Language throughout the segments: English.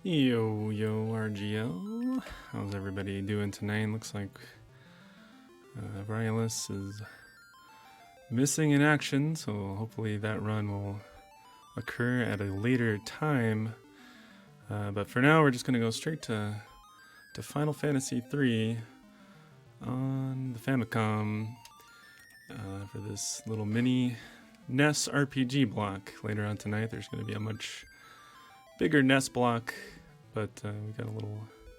Yo, RGL. How's everybody doing tonight? Looks like Violus is missing in action, so hopefully that run will occur at a later time. But for now, we're just going to go straight to Final Fantasy III on the Famicom for this little mini NES RPG block. Later on tonight, there's going to be a much bigger NES block, but we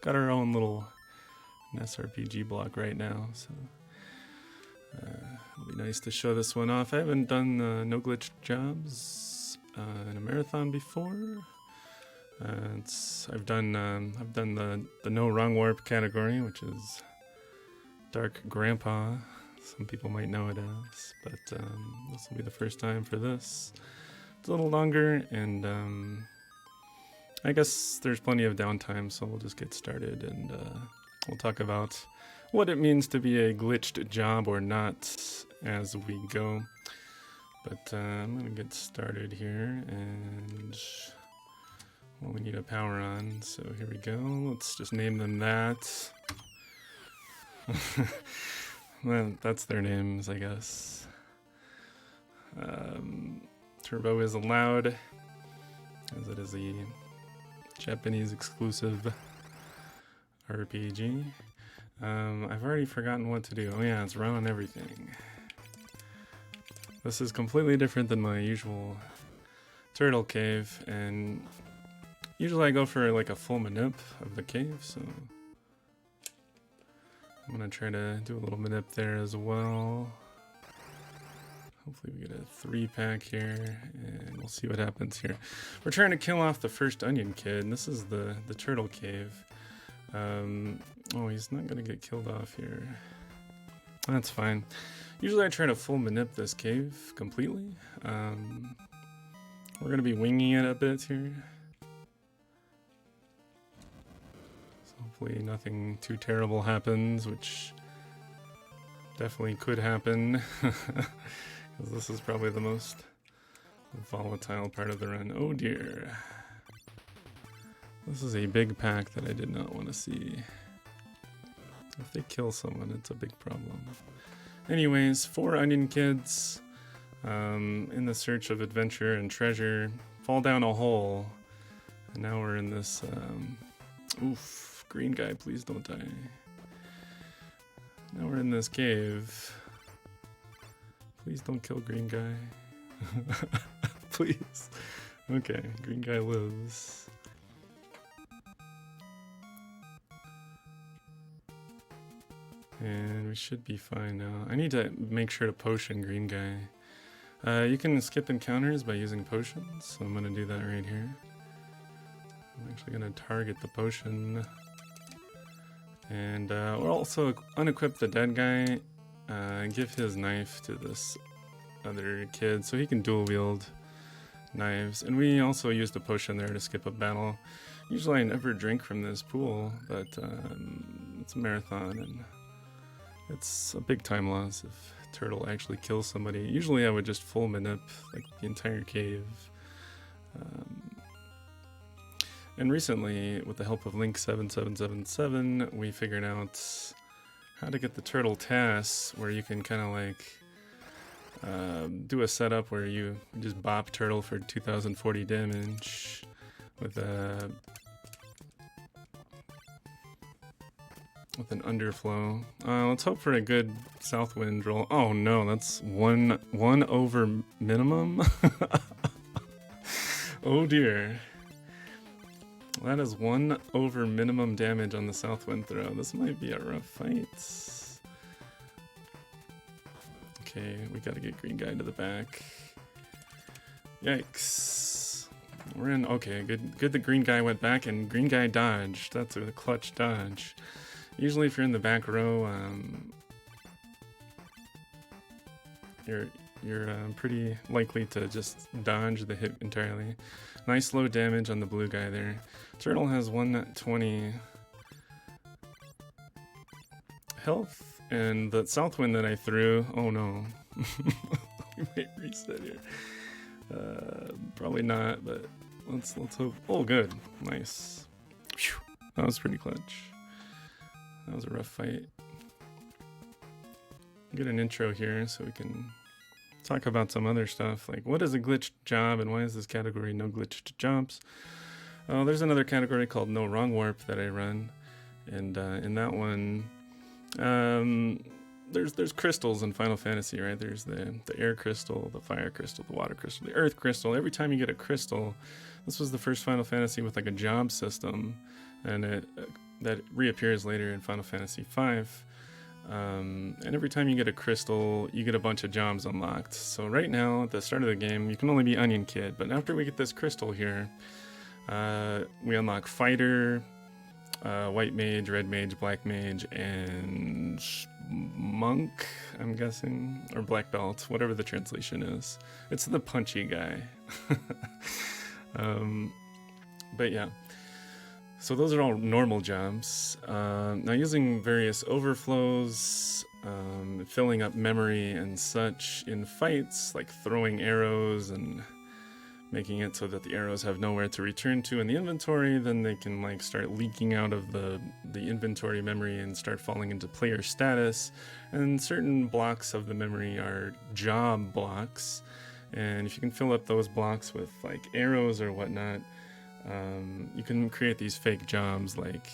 got our own little NES RPG block right now, so it'll be nice to show this one off. I haven't done no glitch jobs in a marathon before. I've done the no wrong warp category, which is Dark Grandpa. Some people might know it as, but this will be the first time for this. It's a little longer, and I guess there's plenty of downtime, so we'll just get started, and we'll talk about what it means to be a glitched job or not as we go. But I'm gonna get started here, and well, we need a power on, so here we go. Let's just name them that. Well, that's their names, I guess. Turbo is allowed, as it is a Japanese exclusive RPG. I've already forgotten what to do. Oh yeah, it's run on everything. This is completely different than my usual turtle cave, and usually I go for like a full manip of the cave, so I'm gonna try to do a little manip there as well. Hopefully we get a 3-pack here, and we'll see what happens here. We're trying to kill off the first onion kid, and this is the turtle cave. Oh, he's not gonna get killed off here. That's fine. Usually I try to full manip this cave completely. We're gonna be winging it a bit here. So hopefully nothing too terrible happens, which definitely could happen. Because this is probably the most volatile part of the run. Oh dear. This is a big pack that I did not want to see. If they kill someone, it's a big problem. Anyways, 4 onion kids in the search of adventure and treasure fall down a hole. And now we're in this... oof, green guy, please don't die. Now we're in this cave. Please don't kill green guy. Please. Okay, green guy lives. And we should be fine now. I need to make sure to potion green guy. You can skip encounters by using potions, so I'm gonna do that right here. I'm actually gonna target the potion. And we'll also unequip the dead guy. Give his knife to this other kid so he can dual wield knives. And we also used a potion there to skip a battle. Usually I never drink from this pool, but it's a marathon and it's a big time loss if turtle actually kills somebody. Usually I would just full manip like the entire cave. And recently, with the help of Link7777, we figured out how to get the turtle TAS, where you can kind of like do a setup where you just bop turtle for 2040 damage with an underflow. Let's hope for a good south wind roll. Oh no, that's one over minimum. Oh dear. That is 1 over minimum damage on the south wind throw. This might be a rough fight. Okay, we gotta get green guy to the back. Yikes. We're in, okay, good the green guy went back and green guy dodged. That's a clutch dodge. Usually if you're in the back row, you're pretty likely to just dodge the hit entirely. Nice low damage on the blue guy there. Turtle has 120 health, and the south wind that I threw, oh no. We might reset here. Probably not, but let's hope. Oh good, nice. Phew. That was pretty clutch. That was a rough fight. Get an intro here so we can talk about some other stuff, like what is a glitched job and why is this category no glitched jobs? Oh, there's another category called no wrong warp that I run, and in that one, there's crystals in Final Fantasy, right? There's the air crystal, the fire crystal, the water crystal, the earth crystal. Every time you get a crystal, this was the first Final Fantasy with like a job system, and that reappears later in Final Fantasy V. And every time you get a crystal, you get a bunch of jobs unlocked. So right now, at the start of the game, you can only be Onion Kid, but after we get this crystal here, we unlock Fighter, White Mage, Red Mage, Black Mage, and Monk, I'm guessing, or Black Belt, whatever the translation is. It's the punchy guy. But yeah. So those are all normal jobs. Now using various overflows, filling up memory and such in fights, like throwing arrows and making it so that the arrows have nowhere to return to in the inventory, then they can like start leaking out of the inventory memory and start falling into player status. And certain blocks of the memory are job blocks. And if you can fill up those blocks with like arrows or whatnot, you can create these fake jobs like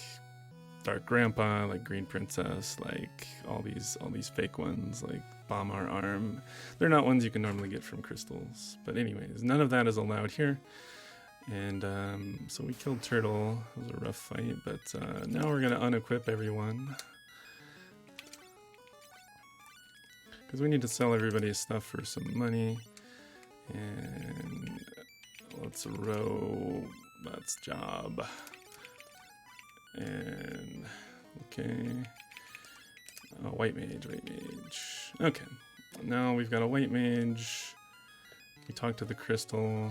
Dark Grandpa, like Green Princess, like all these fake ones like Bomb Our Arm. They're not ones you can normally get from crystals. But anyways, none of that is allowed here. And so we killed Turtle. It was a rough fight, but now we're gonna unequip everyone. Because we need to sell everybody's stuff for some money. And let's row. That's job. And okay. White mage. Okay. Now we've got a white mage. We talk to the crystal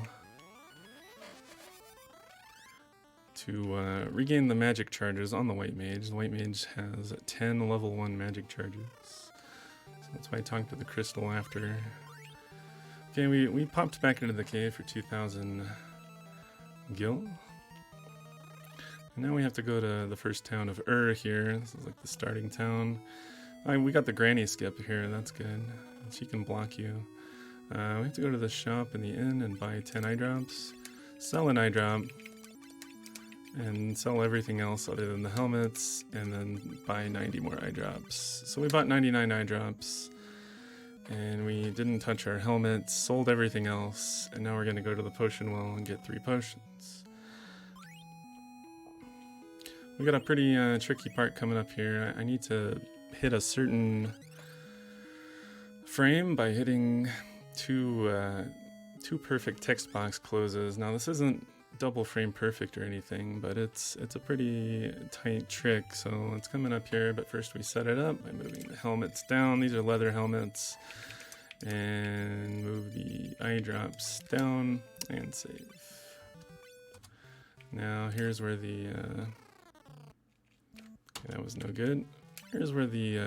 to regain the magic charges on the white mage. The white mage has 10 level 1 magic charges. So that's why I talked to the crystal after. Okay, we popped back into the cave for 2,000 gil. And now we have to go to the first town of here. This is like the starting town. We got the granny skip here, that's good. She can block you. We have to go to the shop in the inn and buy 10 eye drops. Sell an eye drop. And sell everything else other than the helmets. And then buy 90 more eye drops. So we bought 99 eye drops. And we didn't touch our helmets, sold everything else, and now we're going to go to the potion well and get 3 potions. We got a pretty tricky part coming up here. I need to hit a certain frame by hitting two perfect text box closes. Now this isn't double frame perfect or anything, but it's a pretty tight trick, so it's coming up here. But first we set it up by moving the helmets down. These are leather helmets, and move the eye drops down and save. Now here's where the that was no good. Here's where the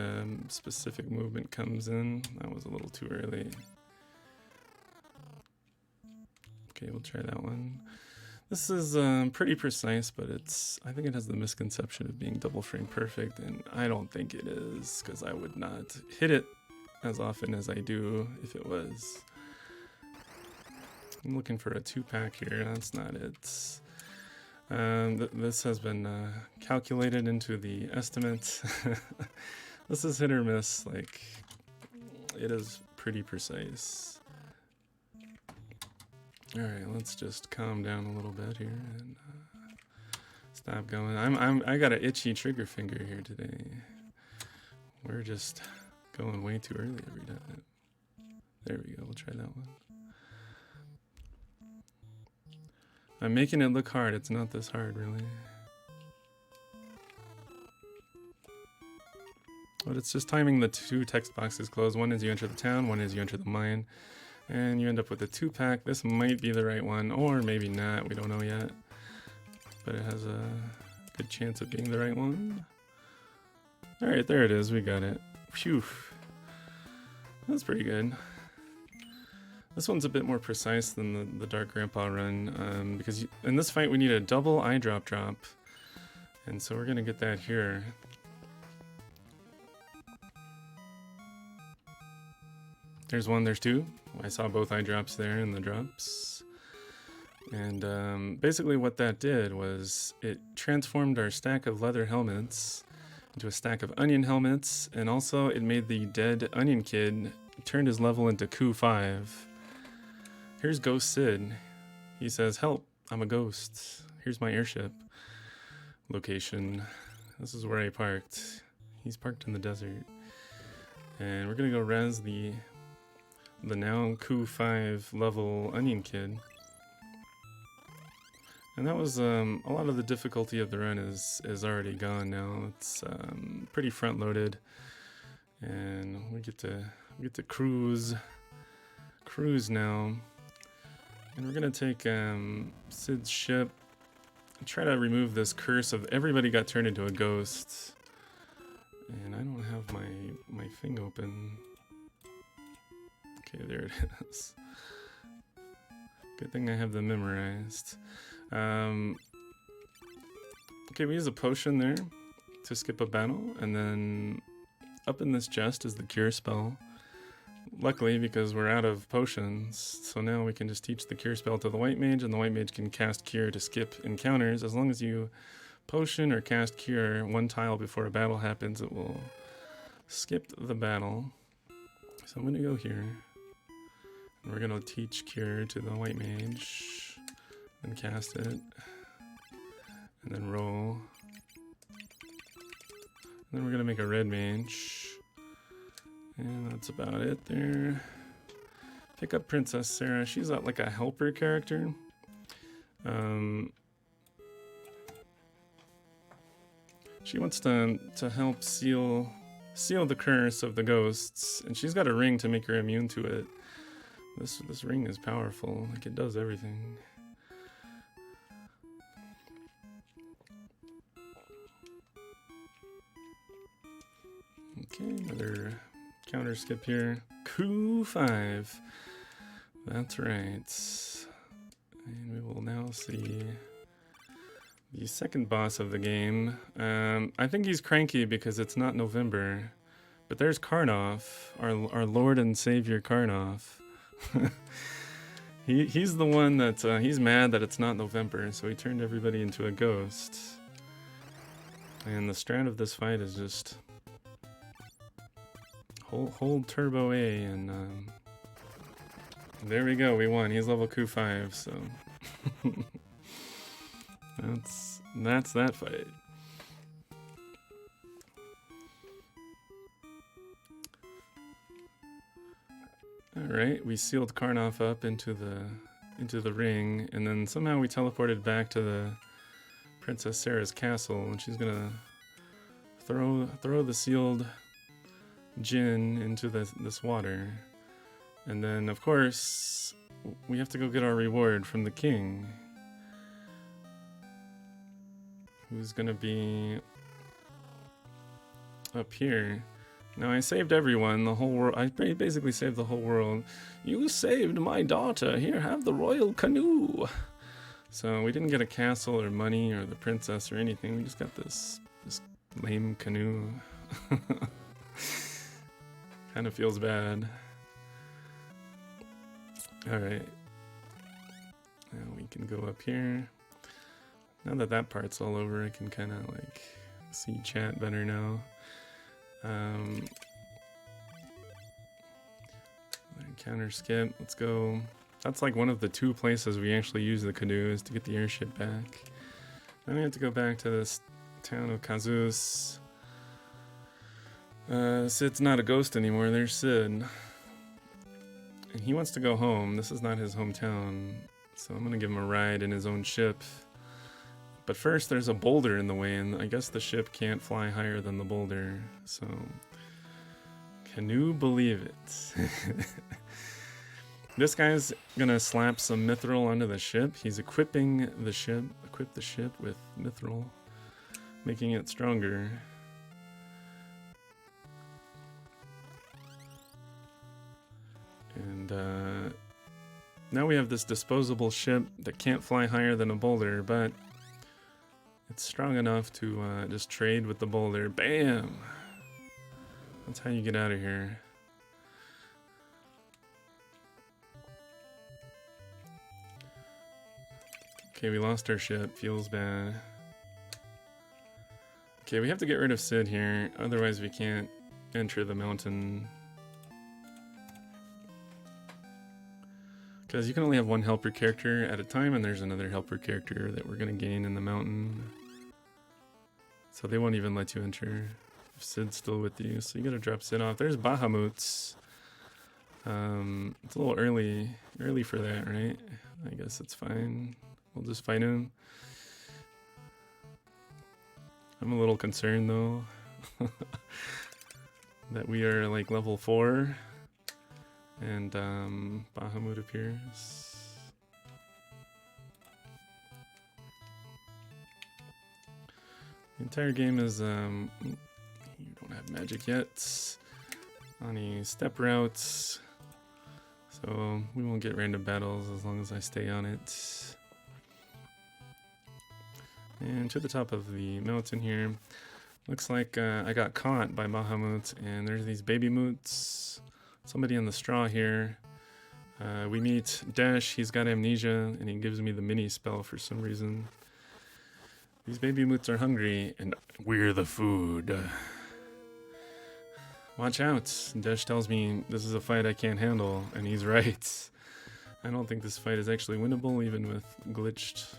specific movement comes in. That was a little too early. Okay, we'll try that one. This is pretty precise, but I think it has the misconception of being double frame perfect, and I don't think it is, because I would not hit it as often as I do if it was. I'm looking for a 2-pack here, that's not it. This has been calculated into the estimate. This is hit or miss, like, it is pretty precise. Alright, let's just calm down a little bit here and stop going. I got an itchy trigger finger here today. We're just going way too early every time. There we go, we'll try that one. I'm making it look hard, it's not this hard really. But it's just timing the 2 text boxes closed. One is you enter the town, one is you enter the mine. And you end up with a 2-pack. This might be the right one, or maybe not. We don't know yet. But it has a good chance of being the right one. Alright, there it is. We got it. Phew. That's pretty good. This one's a bit more precise than the Dark Grandpa run, because in this fight we need a double eye drop, And so we're gonna get that here. There's one, there's two. I saw both eye drops there in the drops. And basically what that did was it transformed our stack of leather helmets into a stack of onion helmets, and also it made the dead onion kid turned his level into coup 5. Here's Ghost Sid. He says, "Help, I'm a ghost. Here's my airship location. This is where I parked." He's parked in the desert. And we're gonna go res the now coup 5 level onion kid. And that was a lot of the difficulty of the run is already gone now. It's pretty front loaded, and we get to cruise now. And we're gonna take Sid's ship and try to remove this curse of everybody got turned into a ghost. And I don't have my thing open. Okay, there it is. Good thing I have them memorized. Okay, we use a potion there to skip a battle, and then up in this chest is the cure spell. Luckily, because we're out of potions, so now we can just teach the cure spell to the white mage, and the white mage can cast cure to skip encounters. As long as you potion or cast cure one tile before a battle happens, it will skip the battle. So I'm gonna go here, and we're gonna teach cure to the white mage, and cast it, and then roll. And then we're gonna make a red mage. And that's about it there. Pick up Princess Sarah. She's like a helper character. She wants to help seal the curse of the ghosts, and she's got a ring to make her immune to it. This ring is powerful. Like, it does everything. Okay, another counter skip here. Coup 5. That's right. And we will now see the second boss of the game. I think he's cranky because it's not November. But there's Karnoff, our Lord and Savior Karnoff. He's the one that he's mad that it's not November, so he turned everybody into a ghost. And the strat of this fight is just hold turbo A, and there we go, we won. He's level coup 5, so that's that fight. Alright, we sealed Karnoff up into the ring, and then somehow we teleported back to the Princess Sarah's castle, and she's gonna throw the sealed Jinn into this water. And then, of course, we have to go get our reward from the king, who's gonna be up here. Now, I saved everyone, the whole world. I basically saved the whole world. You saved my daughter. Here, have the royal canoe. So we didn't get a castle or money or the princess or anything. We just got this lame canoe. Kind of feels bad. Alright. Now we can go up here. Now that part's all over, I can kind of like see chat better now. Counter skip, let's go. That's like one of the 2 places we actually use the canoe, is to get the airship back. Then we have to go back to this town of Kazus. Sid's not a ghost anymore, there's Sid. And he wants to go home. This is not his hometown, so I'm gonna give him a ride in his own ship. But first there's a boulder in the way, and I guess the ship can't fly higher than the boulder, so can you believe it? This guy's gonna slap some mithril onto the ship. He's equipping the ship, with mithril, making it stronger. And now we have this disposable ship that can't fly higher than a boulder, but It's strong enough to just trade with the boulder. Bam! That's how you get out of here. Okay, we lost our ship. Feels bad. Okay, we have to get rid of Sid here. Otherwise we can't enter the mountain. Because you can only have one helper character at a time, and there's another helper character that we're going to gain in the mountain. So they won't even let you enter if Sid's still with you. So you got to drop Sid off. There's Bahamut's. It's a little early for that, right? I guess it's fine. We'll just fight him. I'm a little concerned though that we are like level 4. And Bahamut appears. The entire game is you don't have magic yet. Any step routes. So we won't get random battles as long as I stay on it. And to the top of the mountain here. Looks like I got caught by Bahamut, and there's these baby moots. Somebody in the straw here. We meet Dash, he's got amnesia, and he gives me the mini spell for some reason. These baby moots are hungry, and we're the food. Watch out. Dash tells me this is a fight I can't handle, and he's right. I don't think this fight is actually winnable, even with glitched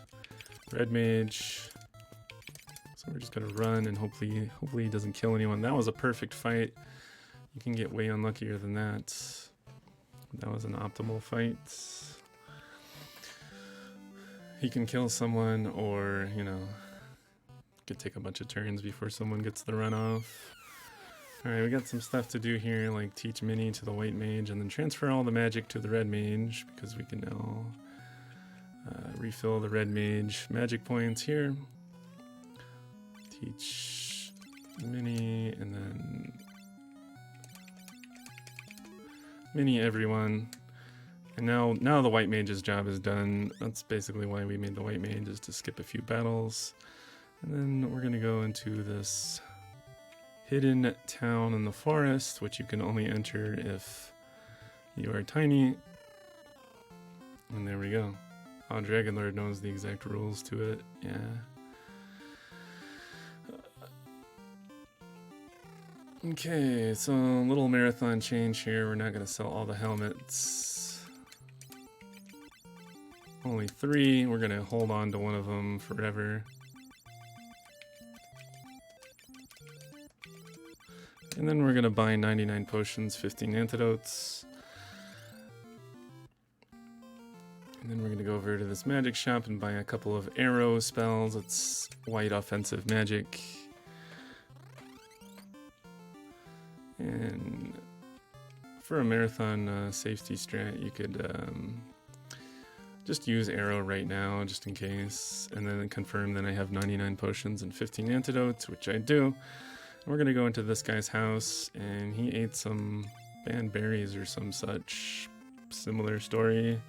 red mage. So we're just gonna run, and hopefully he doesn't kill anyone. That was a perfect fight. You can get way unluckier than that. That was an optimal fight. He can kill someone, or, you know, could take a bunch of turns before someone gets the runoff. Alright, we got some stuff to do here, like teach Mini to the white mage, and then transfer all the magic to the red mage, because we can now refill the red mage magic points here. Teach Mini, and then Mini everyone. And now the white mage's job is done. That's basically why we made the white mage, is to skip a few battles. And then we're gonna go into this hidden town in the forest, which you can only enter if you are tiny. And there we go. Oh, Dragonlord knows the exact rules to it. Yeah. Okay, so a little marathon change here. We're not going to sell all the helmets. Only 3. We're going to hold on to one of them forever. And then we're going to buy 99 potions, 15 antidotes. And then we're going to go over to this magic shop and buy a couple of arrow spells. It's white offensive magic. And for a marathon safety strat, you could just use arrow right now, just in case, and then confirm that I have 99 potions and 15 antidotes, which I do. And we're gonna go into this guy's house, and he ate some banned berries or some such similar story.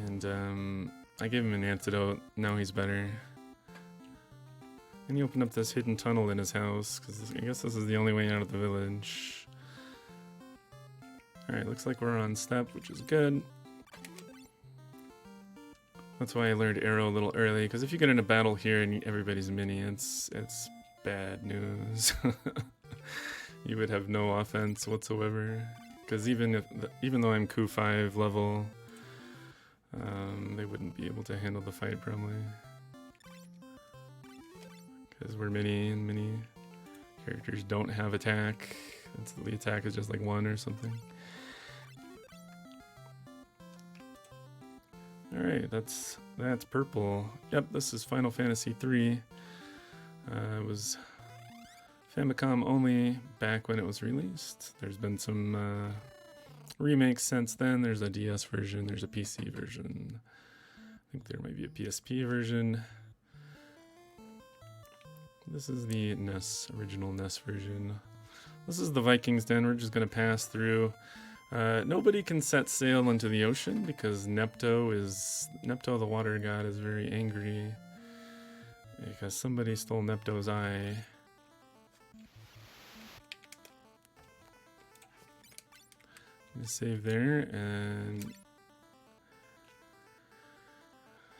And I gave him an antidote. Now he's better. And he opened up this hidden tunnel in his house, because I guess this is the only way out of the village. Alright, looks like we're on step, which is good. That's why I learned arrow a little early, because if you get in a battle here and everybody's mini, it's bad news. You would have no offense whatsoever. Because even though I'm Ku 5 level, they wouldn't be able to handle the fight probably. Because we're mini, and mini characters don't have attack. The attack is just like 1 or something. Alright, that's purple. Yep, this is Final Fantasy III. It was Famicom only back when it was released. There's been some remakes since then. There's a DS version, there's a PC version. I think there might be a PSP version. This is the original NES version. This is the Viking's Den. We're just going to pass through. Nobody can set sail into the ocean because Nepto, the water god, is very angry. Because somebody stole Nepto's eye. Save there and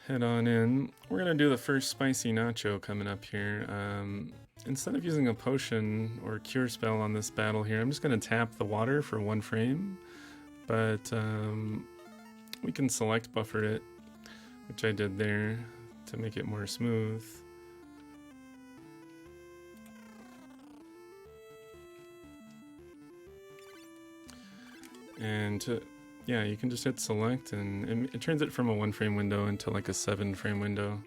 head on in. We're gonna do the first spicy nacho coming up here. Instead of using a potion or cure spell on this battle here, I'm just gonna tap the water for 1 frame, but we can select buffer it, which I did there to make it more smooth. And yeah, you can just hit select and it turns it from a 1 frame window into like a 7 frame window.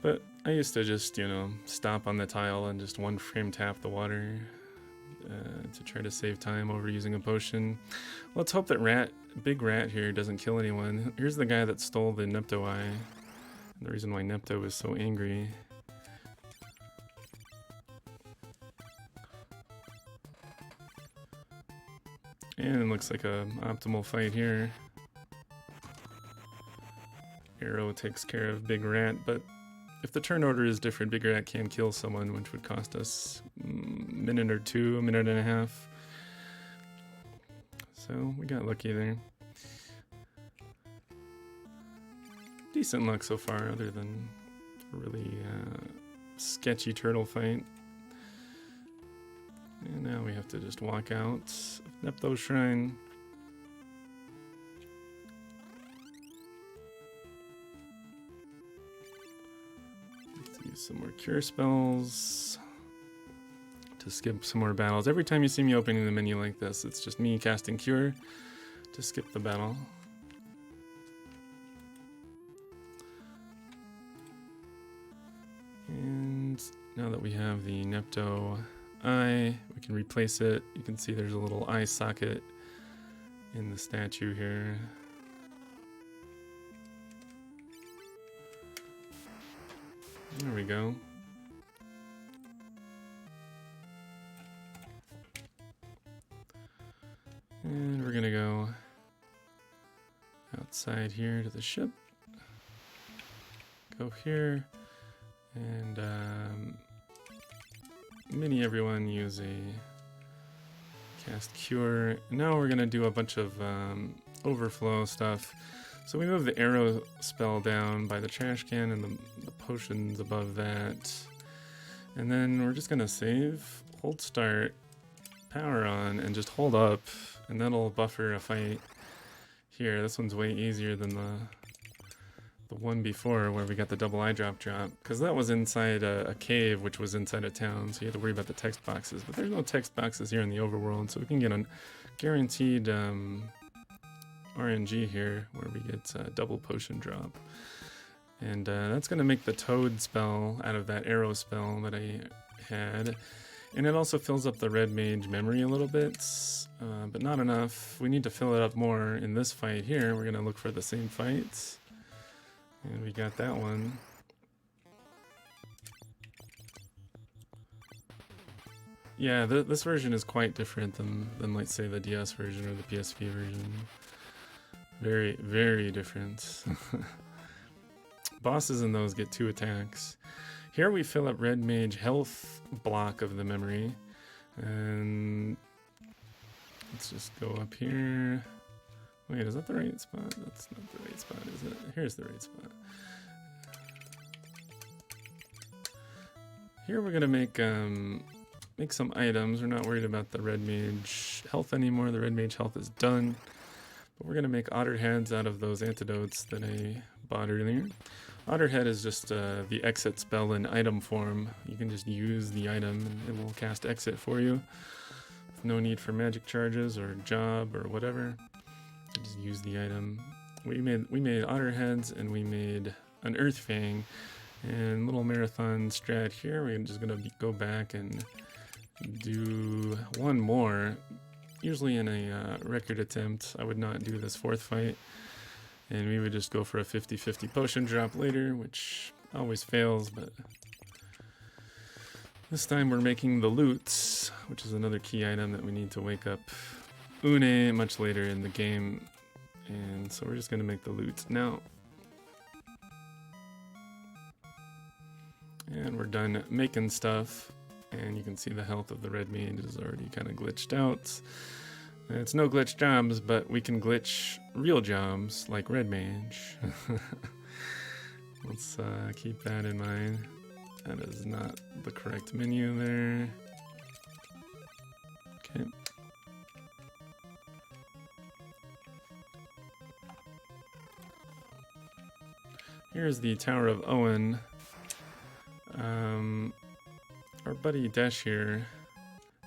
But I used to just, you know, stop on the tile and just 1 frame tap the water to try to save time over using a potion. Let's hope that Big Rat here doesn't kill anyone. Here's the guy that stole the Nepto eye. The reason why Nepto was so angry. And it looks like a optimal fight here. Arrow takes care of Big Rat, but if the turn order is different, Big Rat can kill someone, which would cost us a minute or 2, a minute and a half. So we got lucky there. Decent luck so far, other than a really sketchy turtle fight. And now we have to just walk out of Nepto's shrine. Let's use some more cure spells to skip some more battles. Every time you see me opening the menu like this, it's just me casting cure to skip the battle. And now that we have the Nepto eye, we can replace it. You can see there's a little eye socket in the statue here. There we go. And we're gonna go outside here to the ship. Go here and mini everyone use a cast cure. Now we're gonna do a bunch of overflow stuff. So we move the arrow spell down by the trash can and the potions above that. And then we're just gonna save, hold start, power on, and just hold up, and that'll buffer a fight here. This one's way easier than the one before where we got the double eye drop, because that was inside a cave, which was inside a town, so you had to worry about the text boxes. But there's no text boxes here in the overworld, so we can get a guaranteed RNG here where we get a double potion drop. And that's going to make the toad spell out of that arrow spell that I had. And it also fills up the red mage memory a little bit, but not enough. We need to fill it up more in this fight here. We're going to look for the same fights. And we got that one. Yeah, this version is quite different than let's say the DS version or the PSP version. Very, very different. Bosses in those get 2 attacks. Here we fill up red mage health block of the memory. And let's just go up here. Wait, is that the right spot? That's not the right spot, is it? Here's the right spot. Here we're gonna make some items. We're not worried about the red mage health anymore. The red mage health is done. But we're gonna make otter heads out of those antidotes that I bought earlier. Otter head is just the exit spell in item form. You can just use the item and it will cast exit for you. No need for magic charges or job or whatever. Just use the item. We made otter heads and we made an earth fang. And little marathon strat here. We're just gonna go back and do one more. Usually in a record attempt, I would not do this 4th fight. And we would just go for a 50-50 potion drop later, which always fails, but this time we're making the loots, which is another key item that we need to wake up Une much later in the game. And so we're just gonna make the loots. Now, And we're done making stuff. And you can see the health of the red mage is already kind of glitched out. It's no glitch jobs, but we can glitch real jobs like red mage. Let's keep that in mind. That is not the correct menu there. Okay. Here's the Tower of Owen. Our buddy Desh here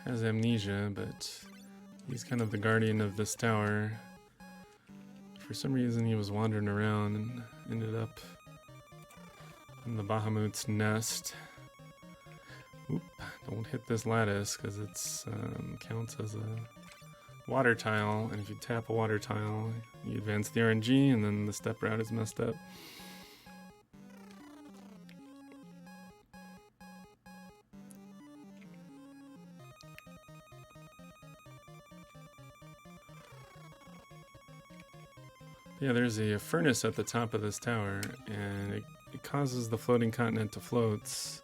has amnesia, but he's kind of the guardian of this tower. For some reason he was wandering around and ended up in the Bahamut's nest. Oop, don't hit this lattice because it's counts as a water tile, and if you tap a water tile, you advance the RNG, and then the step route is messed up. Yeah, there's a furnace at the top of this tower, and it causes the floating continent to float.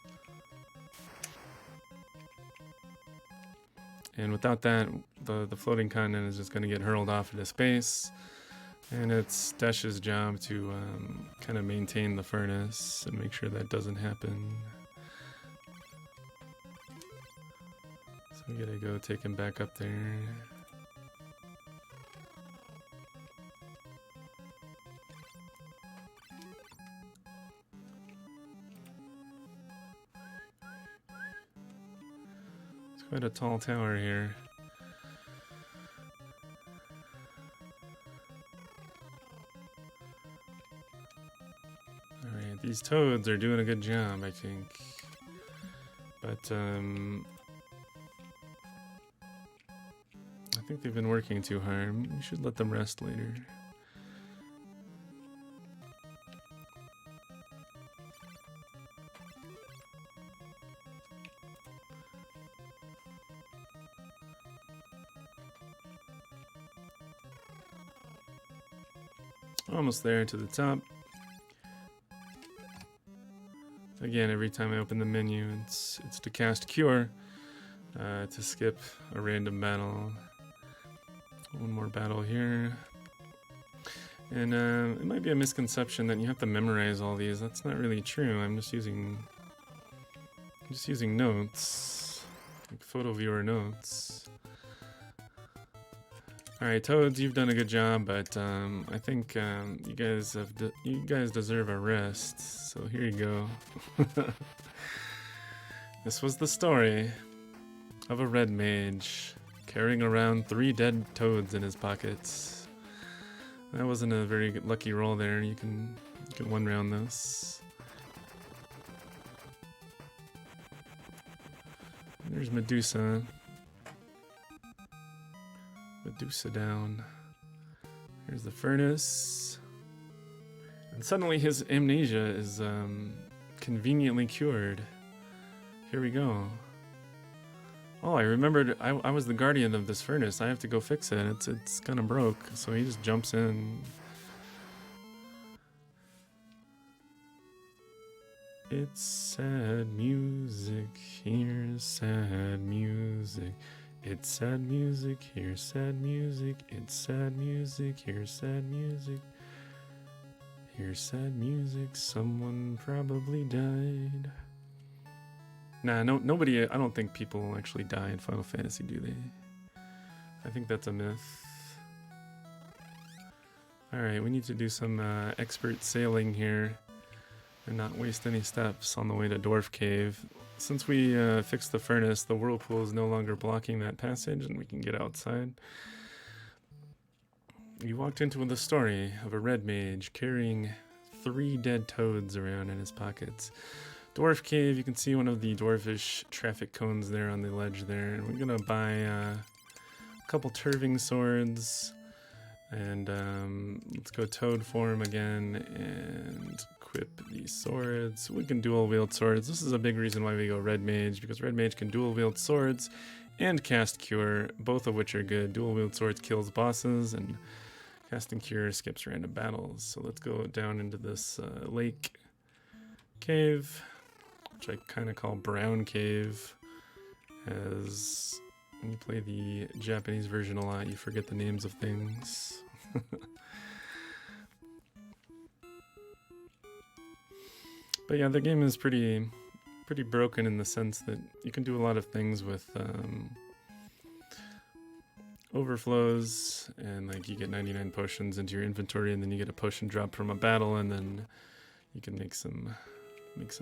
And without that, the floating continent is just going to get hurled off into space. And it's Desh's job to kind of maintain the furnace and make sure that doesn't happen. So we gotta go take him back up there. Quite a tall tower here. Alright, these toads are doing a good job, I think. But, I think they've been working too hard. We should let them rest later. Almost there to the top. Again, every time I open the menu, it's to cast Cure, to skip a random battle. One more battle here. And it might be a misconception that you have to memorize all these. That's not really true. I'm just using notes, like photo viewer notes. Alright, Toads, you've done a good job, but I think you guys deserve a rest. So here you go. This was the story of a red mage carrying around 3 dead toads in his pockets. That wasn't a very lucky roll there. You can one round this. There's Medusa. Medusa down. Here's the furnace. And suddenly his amnesia is conveniently cured. Here we go. Oh, I remembered I was the guardian of this furnace. I have to go fix it. It's kind of broke. So he just jumps in. It's sad music. Here's sad music. It's sad music, here's sad music, it's sad music, here's sad music. Here's sad music, someone probably died. Nah, nobody, I don't think people actually die in Final Fantasy, do they? I think that's a myth. Alright, we need to do some expert sailing here and not waste any steps on the way to Dwarf Cave. Since we fixed the furnace, the whirlpool is no longer blocking that passage and we can get outside. You walked into the story of a red mage carrying 3 dead toads around in his pockets. Dwarf Cave, you can see one of the dwarfish traffic cones there on the ledge there. And we're gonna buy a couple turving swords. And let's go toad form again and equip these swords. We can dual wield swords. This is a big reason why we go red mage, because red mage can dual wield swords and cast cure, both of which are good. Dual wield swords kills bosses and casting cure skips random battles. So let's go down into this lake cave. which I kind of call Brown Cave, as when you play the Japanese version a lot, you forget the names of things. But yeah, the game is pretty broken in the sense that you can do a lot of things with overflows, and like you get 99 potions into your inventory, and then you get a potion drop from a battle, and then you can make some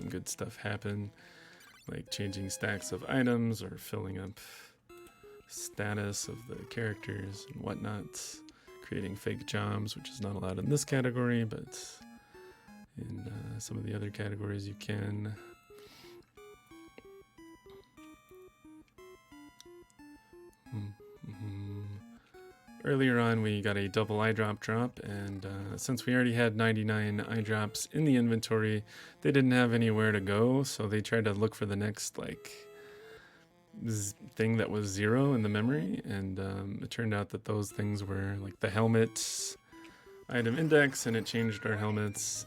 good stuff happen, like changing stacks of items or filling up status of the characters and whatnot, creating fake jobs, which is not allowed in this category, but in some of the other categories you can. Earlier on we got a double eye drop, and since we already had 99 eye drops in the inventory, they didn't have anywhere to go, so they tried to look for the next like thing that was 0 in the memory, and it turned out that those things were like the helmet item index, and it changed our helmets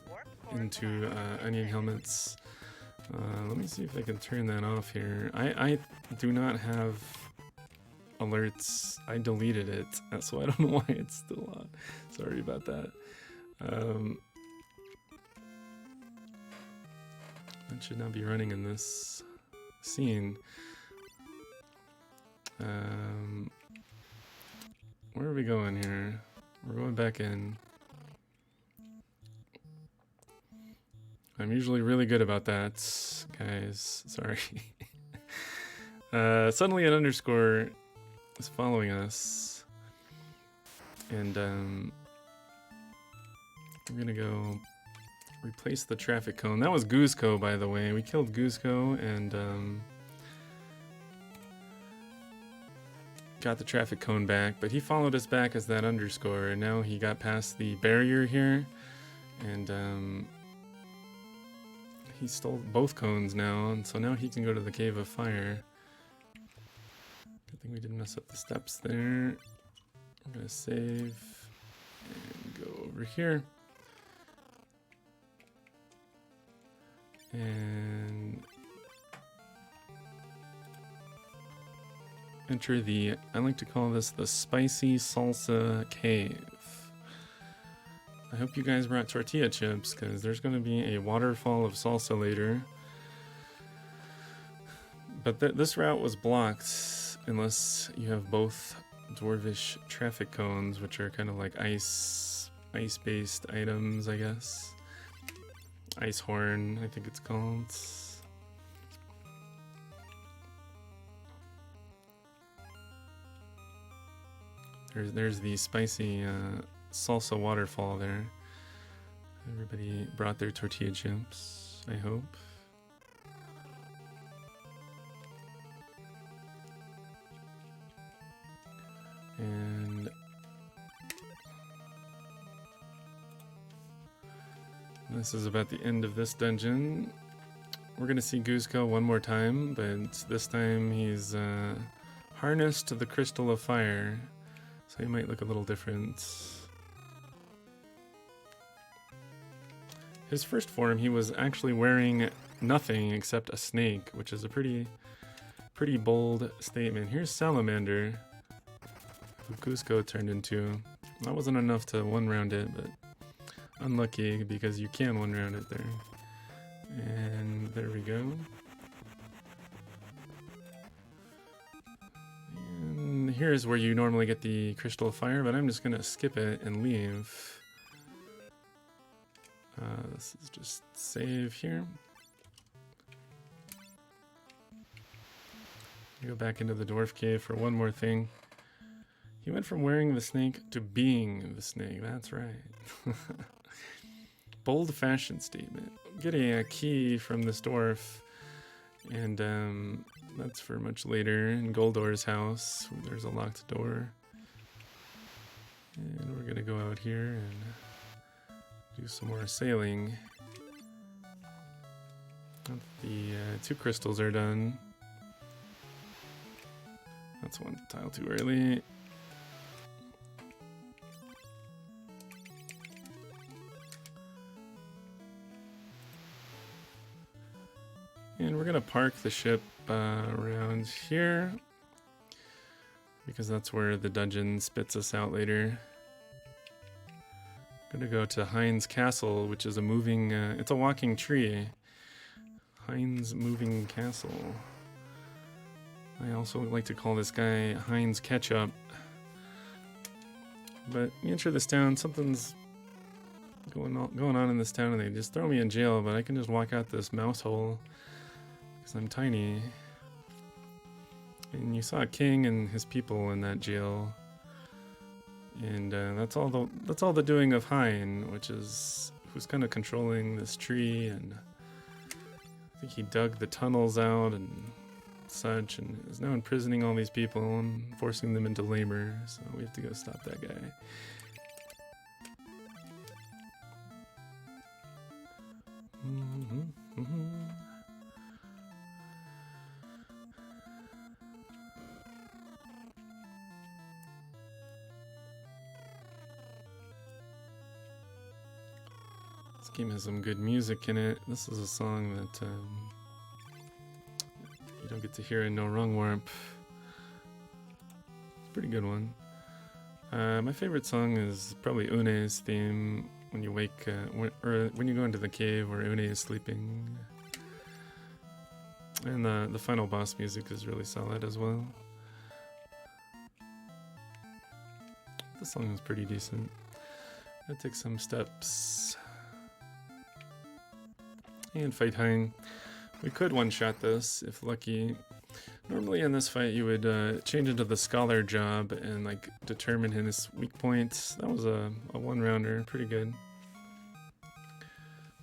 into onion helmets. Let me see if I can turn that off here. I do not have alerts. I deleted it, so I don't know why it's still on. Sorry about that. That should not be running in this scene. Where are we going here? We're going back in. I'm usually really good about that, guys. Sorry. Suddenly an underscore is following us, and we're gonna go replace the traffic cone. That was Guzco, by the way. We killed Guzco and got the traffic cone back, but he followed us back as that underscore, and now he got past the barrier here, and he stole both cones now, and so now he can go to the Cave of Fire. Good thing we didn't mess up the steps there. I'm gonna save and go over here. And enter the, I like to call this the Spicy Salsa Cave. I hope you guys brought tortilla chips, because there's going to be a waterfall of salsa later. But this route was blocked unless you have both dwarvish traffic cones, which are kind of like ice-based items, I guess. Ice horn, I think it's called. There's the spicy salsa waterfall there. Everybody brought their tortilla chips, I hope. And this is about the end of this dungeon. We're gonna see Guzco one more time, but this time he's harnessed to the Crystal of Fire, so he might look a little different. His first form, he was actually wearing nothing except a snake, which is a pretty bold statement. Here's Salamander, who Cusco turned into. That wasn't enough to one-round it, but unlucky, because you can one-round it there. And there we go. And here's where you normally get the Crystal of Fire, but I'm just gonna skip it and leave. This is just save here. Go back into the dwarf cave for one more thing. He went from wearing the snake to being the snake. That's right. Bold fashion statement. Getting a key from this dwarf, and that's for much later in Goldor's house. There's a locked door, and we're gonna go out here and do some more sailing. The 2 crystals are done. That's one tile too early. And we're gonna park the ship around here, because that's where the dungeon spits us out later. Gonna go to Heinz Castle, which is a moving, it's a walking tree. Heinz Moving Castle. I also like to call this guy Heinz Ketchup. But you enter this town, something's going on in this town, and they just throw me in jail, but I can just walk out this mouse hole, because I'm tiny. And you saw a king and his people in that jail. And that's all the doing of Hein, which is who's kind of controlling this tree, and I think he dug the tunnels out and such, and is now imprisoning all these people and forcing them into labor. So we have to go stop that guy. This game has some good music in it. This is a song that you don't get to hear in No Wrong Warp. It's a pretty good one. My favorite song is probably Une's theme when you wake, when you go into the cave where Une is sleeping. And the final boss music is really solid as well. The song is pretty decent. Gotta take some steps. And fight Hein. We could one-shot this if lucky. Normally in this fight you would change into the scholar job and like determine his weak points. That was a one-rounder, pretty good.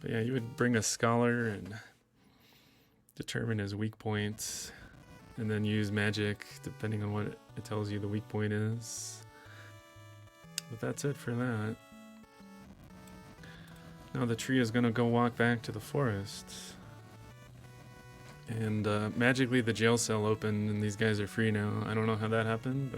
But yeah, you would bring a scholar and determine his weak points, and then use magic depending on what it tells you the weak point is. But that's it for that. Now the tree is gonna go walk back to the forest. And magically the jail cell opened and these guys are free now. I don't know how that happened,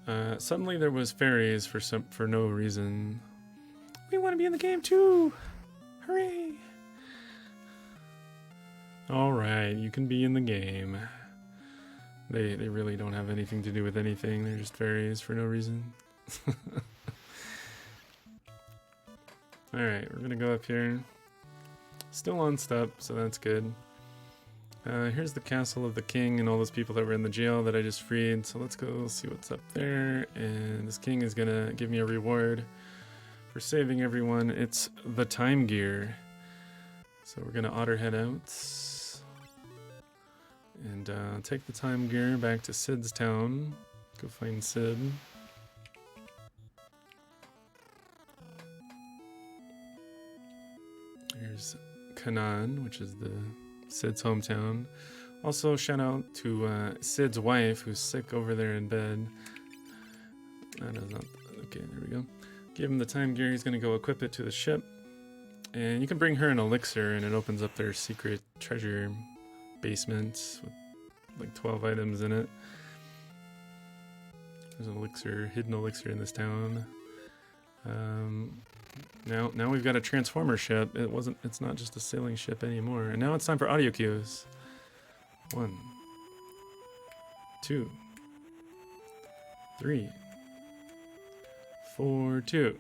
but suddenly there was fairies for no reason. We want to be in the game too! Hooray! Alright, you can be in the game. They really don't have anything to do with anything. They're just fairies for no reason. Alright, we're gonna go up here. Still on step, so that's good. Here's the castle of the king and all those people that were in the jail that I just freed. So let's go see what's up there. And this king is gonna give me a reward for saving everyone. It's the time gear. So we're gonna otter head out. And take the time gear back to Sid's town. Go find Sid. Here's Canaan, which is the Sid's hometown. Also, shout out to Sid's wife, who's sick over there in bed. That is not... Okay, there we go. Give him the time gear. He's going to go equip it to the ship. And you can bring her an elixir, and it opens up their secret treasure basement with like 12 items in it. There's an elixir, hidden elixir in this town. Now we've got a transformer ship. It's not just a sailing ship anymore. And now it's time for audio cues. 1, 2, 3, 4, 2.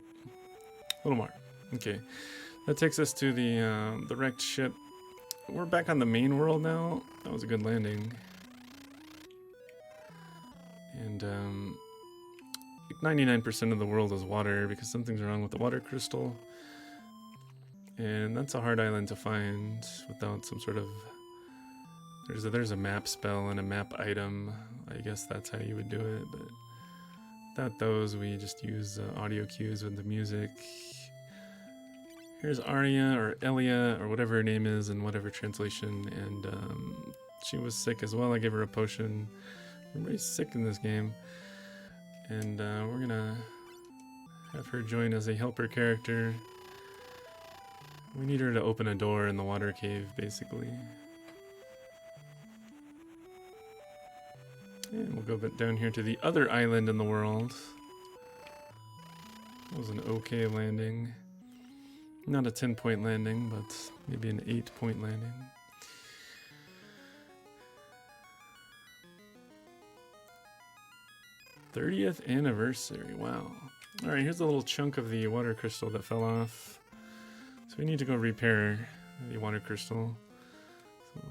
A little more. Okay. That takes us to the wrecked ship. We're back on the main world now. That was a good landing. And 99% of the world is water because something's wrong with the water crystal. And that's a hard island to find without some sort of... There's a map spell and a map item. I guess that's how you would do it, but without those we just use audio cues with the music. Here's Arya or Elia or whatever her name is in whatever translation, and she was sick as well. I gave her a potion. Everybody's sick in this game. And we're gonna have her join as a helper character. We need her to open a door in the water cave, basically. And we'll go down here to the other island in the world. That was an okay landing. Not a 10-point landing, but maybe an 8-point landing. '30th anniversary, wow. Alright, here's a little chunk of the water crystal that fell off. So we need to go repair the water crystal. So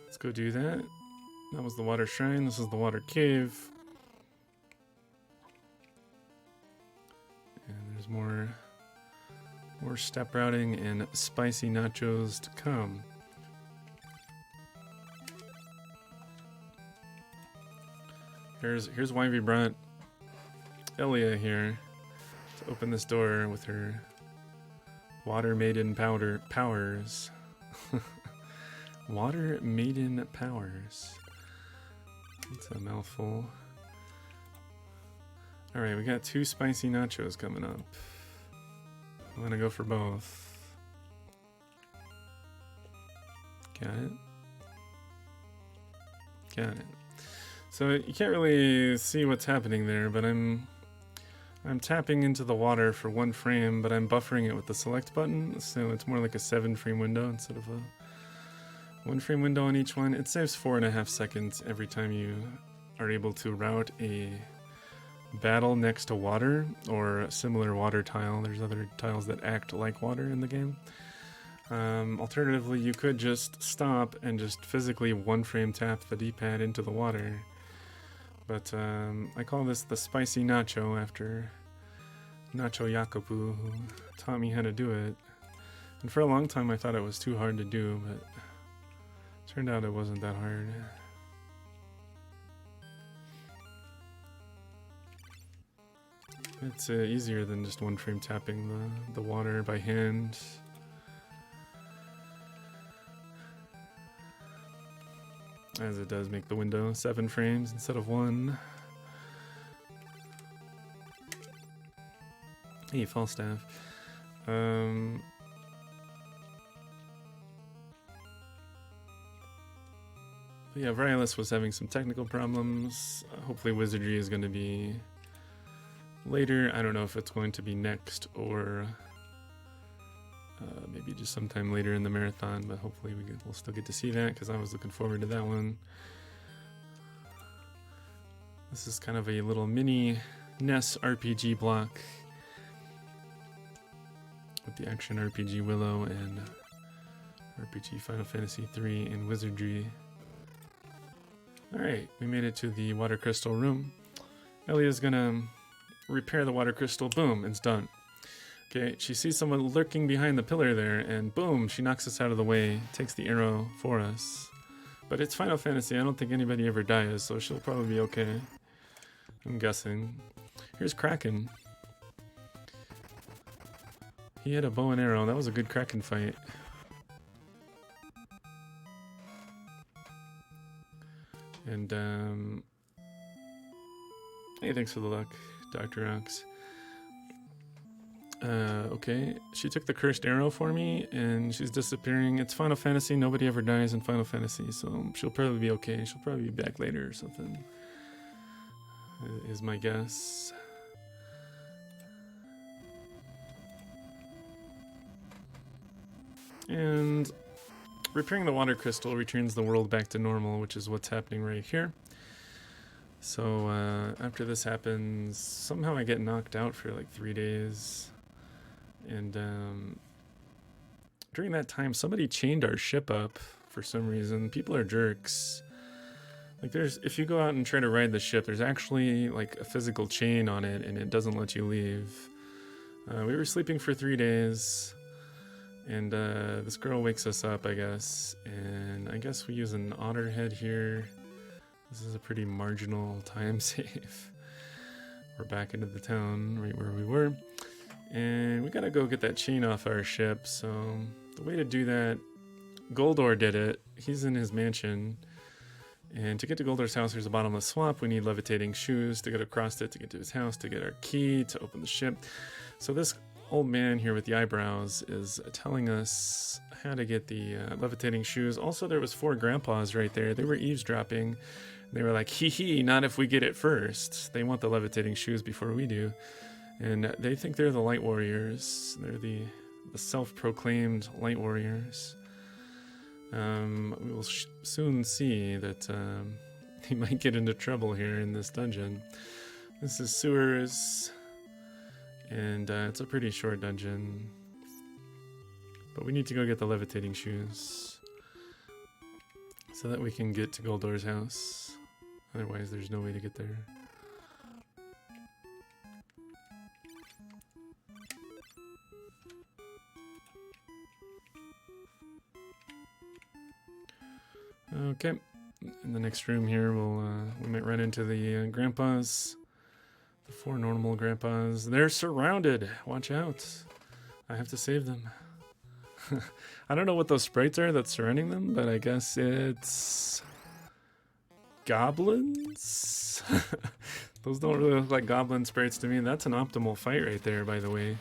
let's go do that. That was the water shrine, this is the water cave. And there's more step routing and spicy nachos to come. Here's why we brought Elia here to open this door with her water maiden powers. Water maiden powers. That's a mouthful. Alright, we got 2 spicy nachos coming up. I'm gonna go for both. Got it. Got it. So you can't really see what's happening there, but I'm tapping into the water for 1 frame, but I'm buffering it with the select button, so it's more like a 7-frame window instead of a 1-frame window on each one. It saves 4.5 seconds every time you are able to route a battle next to water or a similar water tile. There's other tiles that act like water in the game. Alternatively, you could just stop and just physically 1-frame tap the D-pad into the water. But I call this the spicy nacho after Nacho Jacopu, who taught me how to do it. And for a long time I thought it was too hard to do, but turned out it wasn't that hard. It's easier than just 1-frame tapping the water by hand. As it does make the window 7 frames instead of 1. Hey, Falstaff. But yeah, Varialus was having some technical problems. Hopefully Wizardry is going to be later. I don't know if it's going to be next or maybe just sometime later in the marathon, but hopefully we'll still get to see that because I was looking forward to that one. This is kind of a little mini NES RPG block with the action RPG Willow and RPG Final Fantasy III and Wizardry. Alright, we made it to the water crystal room. Elia's gonna repair the water crystal. Boom, it's done. Okay, she sees someone lurking behind the pillar there, and boom, she knocks us out of the way, takes the arrow for us. But it's Final Fantasy, I don't think anybody ever dies, so she'll probably be okay. I'm guessing. Here's Kraken. He had a bow and arrow, that was a good Kraken fight. And, hey, thanks for the luck, Dr. Ox. Okay, she took the cursed arrow for me, and she's disappearing. It's Final Fantasy, nobody ever dies in Final Fantasy, so she'll probably be okay. She'll probably be back later or something, is my guess. And repairing the water crystal returns the world back to normal, which is what's happening right here. So after this happens, somehow I get knocked out for like 3 days. And during that time, somebody chained our ship up for some reason. People are jerks. Like if you go out and try to ride the ship, there's actually like a physical chain on it, and it doesn't let you leave. We were sleeping for 3 days, and this girl wakes us up, I guess. And I guess we use an otter head here. This is a pretty marginal time save. We're back into the town, right where we were. And we gotta go get that chain off our ship, so the way to do that, Goldor did it. He's in his mansion, and to get to Goldor's house, there's a bottomless swamp. We need levitating shoes to get across it, to get to his house, to get our key, to open the ship. So this old man here with the eyebrows is telling us how to get the levitating shoes. Also, there was 4 grandpas right there. They were eavesdropping. They were like, hee hee, not if we get it first. They want the levitating shoes before we do. And they think they're the light warriors. They're the self-proclaimed light warriors. We will soon see that he might get into trouble here in this dungeon. This is sewers, and it's a pretty short dungeon. But we need to go get the levitating shoes so that we can get to Goldor's house. Otherwise, there's no way to get there. Okay, in the next room here, we might run into the grandpas, the 4 normal grandpas. They're surrounded. Watch out! I have to save them. I don't know what those sprites are that's surrounding them, but I guess it's goblins. Those don't really look like goblin sprites to me. That's an optimal fight right there, by the way.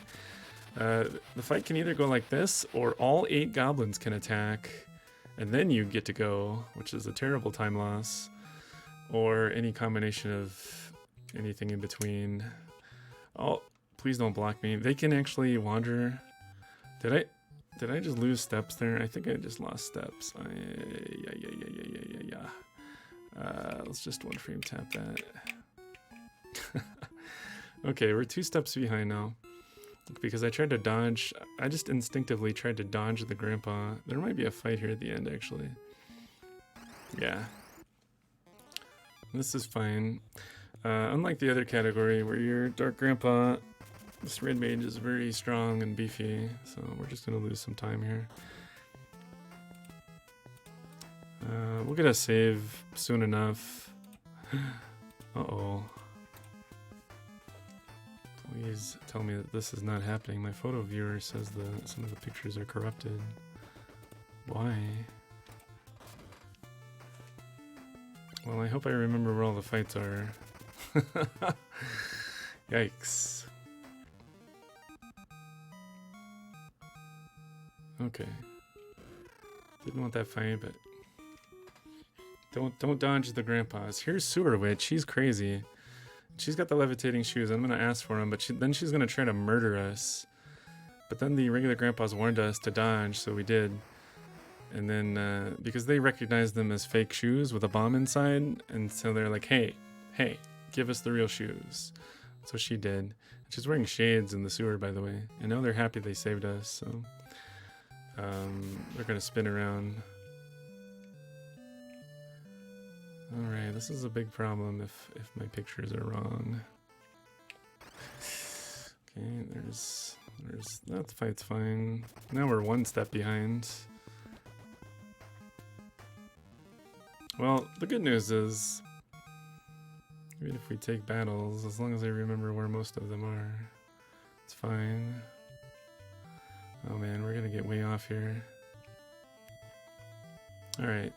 The fight can either go like this, or all 8 goblins can attack. And then you get to go, which is a terrible time loss, or any combination of anything in between. Oh, please don't block me. They can actually wander. Did I just lose steps there? I think I just lost steps. Let's just 1 frame tap that. Okay, we're 2 steps behind now. Because I tried to dodge, I just instinctively tried to dodge the grandpa. There might be a fight here at the end, actually. Yeah. This is fine. Unlike the other category where you're Dark Grandpa, this Red Mage is very strong and beefy, so we're just going to lose some time here. We'll get a save soon enough. Uh-oh. Please tell me that this is not happening. My photo viewer says that some of the pictures are corrupted. Why? Well, I hope I remember where all the fights are. Yikes. Okay. Didn't want that fight, but don't dodge the grandpas. Here's Sewer Witch. She's crazy. She's got the levitating shoes. I'm gonna ask for them, but then she's gonna try to murder us. But then the regular grandpas warned us to dodge, so we did. And then because they recognized them as fake shoes with a bomb inside, and so they're like, "Hey, give us the real shoes." So she did. She's wearing shades in the sewer, by the way. And now they're happy they saved us. So they're gonna spin around. Alright, this is a big problem if my pictures are wrong. Okay, there's that fight's fine. Now we're 1 step behind. Well, the good news is, even if we take battles, as long as I remember where most of them are, it's fine. Oh man, we're gonna get way off here. Alright.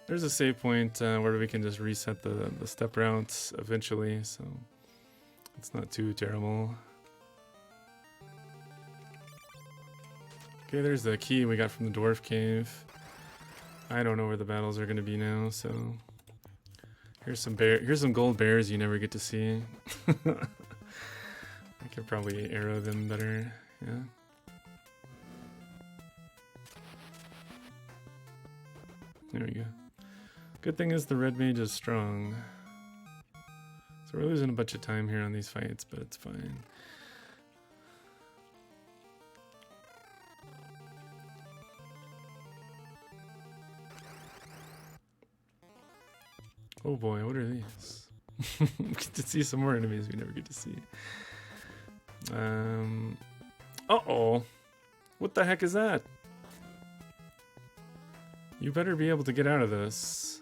There's a save point where we can just reset the step routes eventually, so it's not too terrible. Okay, there's the key we got from the dwarf cave. I don't know where the battles are going to be now, so here's some gold bears you never get to see. I could probably arrow them better, yeah. There we go. Good thing is the red mage is strong. So we're losing a bunch of time here on these fights, but it's fine. Oh boy, what are these? We get to see some more enemies we never get to see. Uh-oh. What the heck is that? You better be able to get out of this.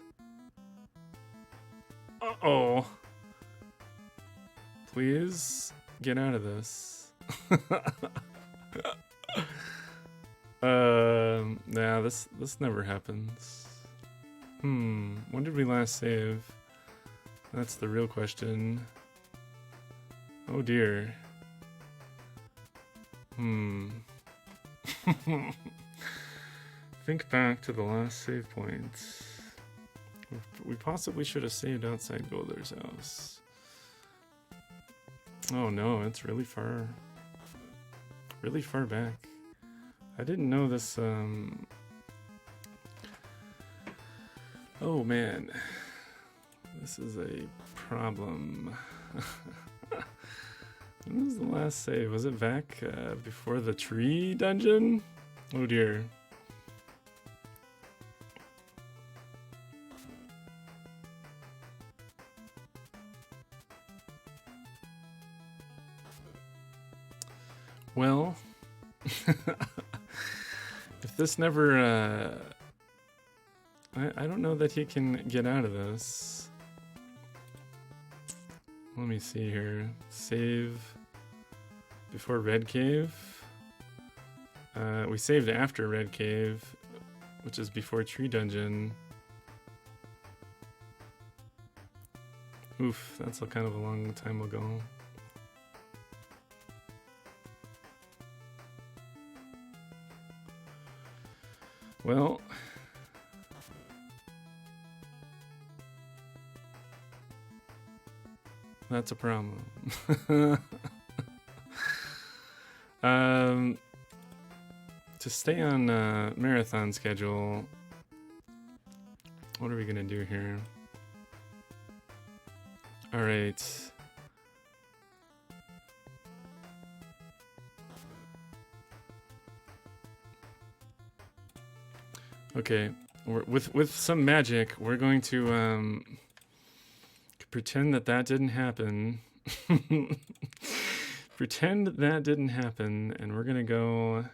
Uh-oh. Please get out of this. Nah, this never happens. When did we last save? That's the real question. Oh dear. Think back to the last save point. We possibly should have saved outside Goldor's house. Oh no, it's really far back. I didn't know this, oh man, this is a problem. When was the last save? Was it back before the tree dungeon? Oh dear. Well, if this never, I don't know that he can get out of this. Let me see here. Save before Red Cave. We saved after Red Cave, which is before Tree Dungeon. Oof, that's a kind of a long time ago. Well, that's a problem. To stay on marathon schedule, what are we gonna do here? All right. Okay, with some magic, we're going to pretend that didn't happen. Pretend that didn't happen, and we're gonna go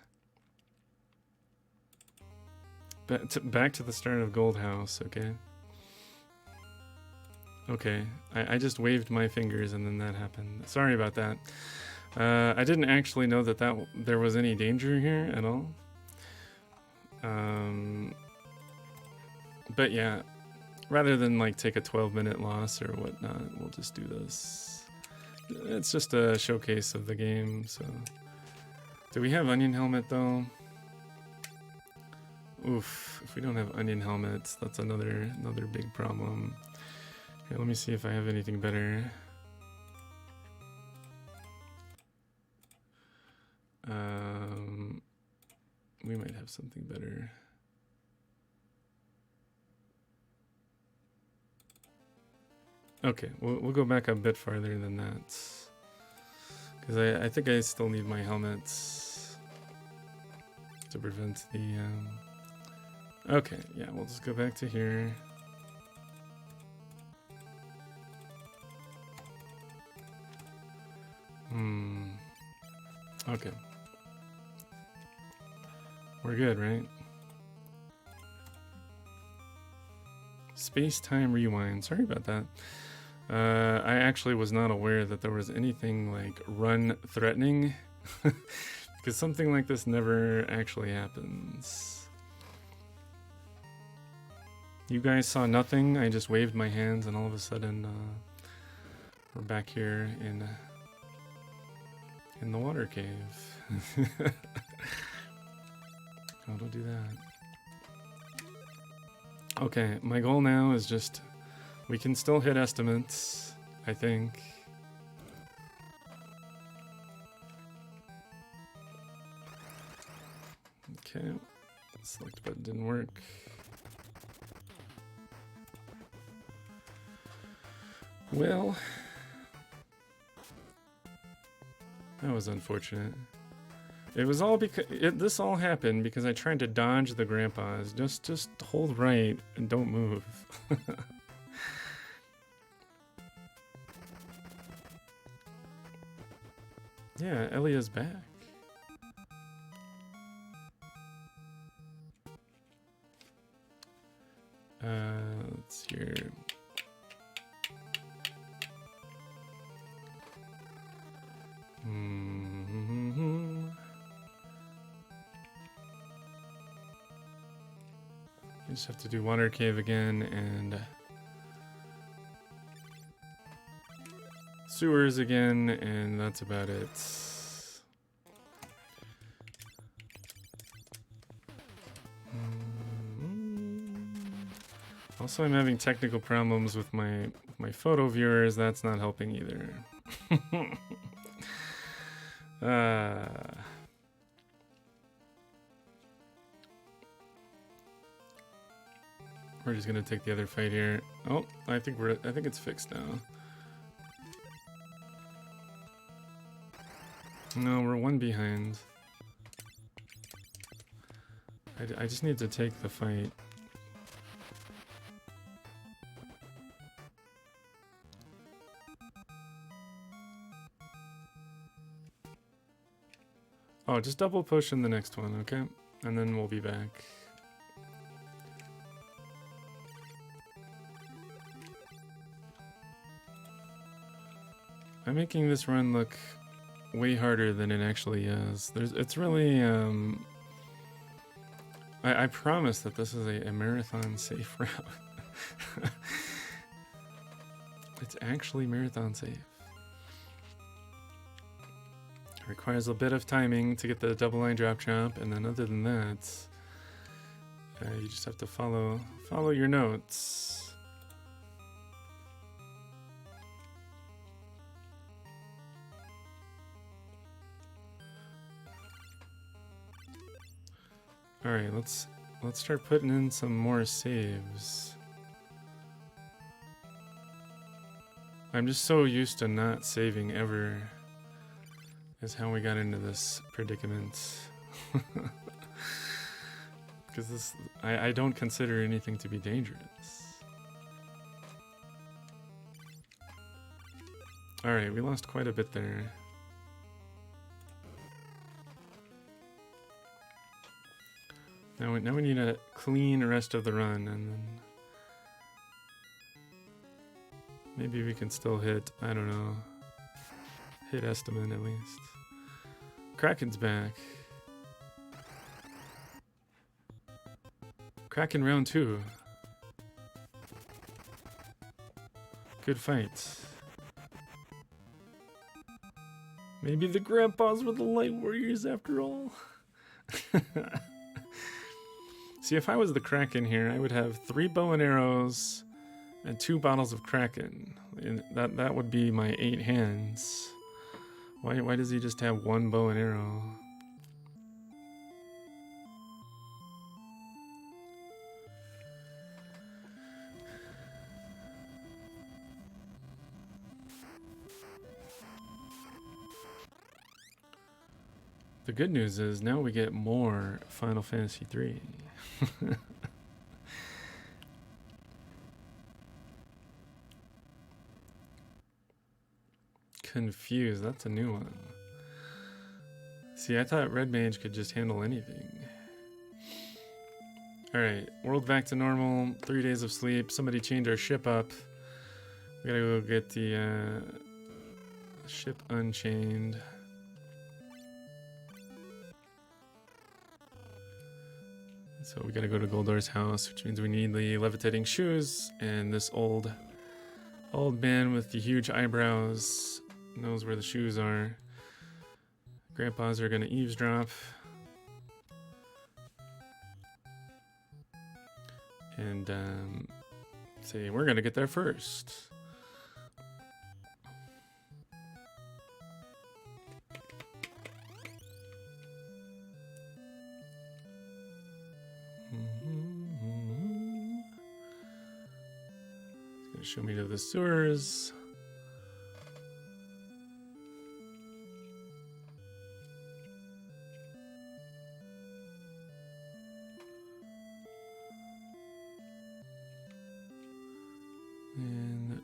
back to the start of Gold House. Okay. Okay, I just waved my fingers and then that happened. Sorry about that. I didn't actually know that there was any danger here at all. But yeah, rather than like take a 12-minute loss or whatnot, we'll just do this. It's just a showcase of the game. So, do we have Onion Helmet though? Oof, if we don't have Onion Helmets, that's another big problem. Here, let me see if I have anything better. We might have something better. Okay, we'll go back a bit farther than that. Because I think I still need my helmets to prevent the... Okay, yeah, we'll just go back to here. Okay. We're good, right? Space-time rewind. Sorry about that. I actually was not aware that there was anything like run threatening. Because something like this never actually happens. You guys saw nothing. I just waved my hands and all of a sudden we're back here in the water cave. Oh, don't do that. Okay, my goal now is just... We can still hit estimates, I think. Okay, select button didn't work. Well... That was unfortunate. It was all because this all happened because I tried to dodge the grandpas. Just hold right and don't move. Yeah, Elia's back. Let's see here. You just have to do water cave again and sewers again, and that's about it. Also, I'm having technical problems with my photo viewers. That's not helping either. We're just gonna take the other fight here. Oh, I think it's fixed now. No, we're one behind. I just need to take the fight. Oh, just double potion the next one, okay? And then we'll be back. I'm making this run look way harder than it actually is. It's really, I promise that this is a marathon safe route. It's actually marathon safe. It requires a bit of timing to get the double line drop, and then other than that, you just have to follow your notes. All right, let's start putting in some more saves. I'm just so used to not saving ever, is how we got into this predicament. Because I don't consider anything to be dangerous. All right, we lost quite a bit there. Now we need a clean rest of the run, and then maybe we can still hit, I don't know, hit estimate at least. Kraken's back. Kraken round 2. Good fight. Maybe the grandpas were the light warriors after all. See, if I was the Kraken here, I would have 3 bow and arrows and 2 bottles of Kraken. And that would be my 8 hands. Why does he just have 1 bow and arrow? The good news is now we get more Final Fantasy III. Confused, that's a new one. See, I thought Red Mage could just handle anything. Alright, world back to normal, 3 days of sleep, somebody change our ship up. We gotta go get the ship unchained. So we gotta go to Goldor's house, which means we need the levitating shoes, and this old man with the huge eyebrows knows where the shoes are. Grandpas are gonna eavesdrop. And say, we're gonna get there first. Show me to the sewers. And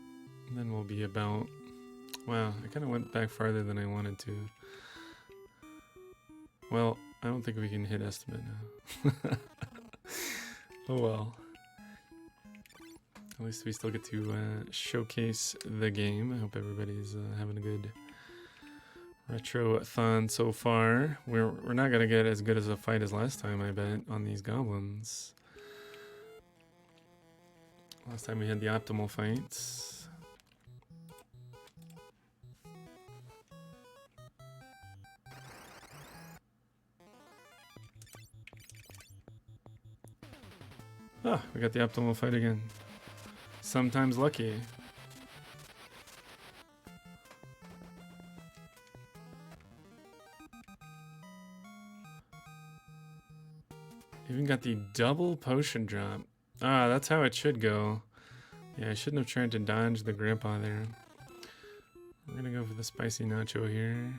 then we'll be about... Wow, I kind of went back farther than I wanted to. Well, I don't think we can hit estimate now. Oh well. At least we still get to showcase the game. I hope everybody's having a good retro-thon so far. We're not gonna get as good as a fight as last time, I bet, on these goblins. Last time we had the optimal fights. Ah, we got the optimal fight again. Sometimes lucky. Even got the double potion drop. Ah, that's how it should go. Yeah, I shouldn't have tried to dodge the grandpa there. We're gonna go for the spicy nacho here.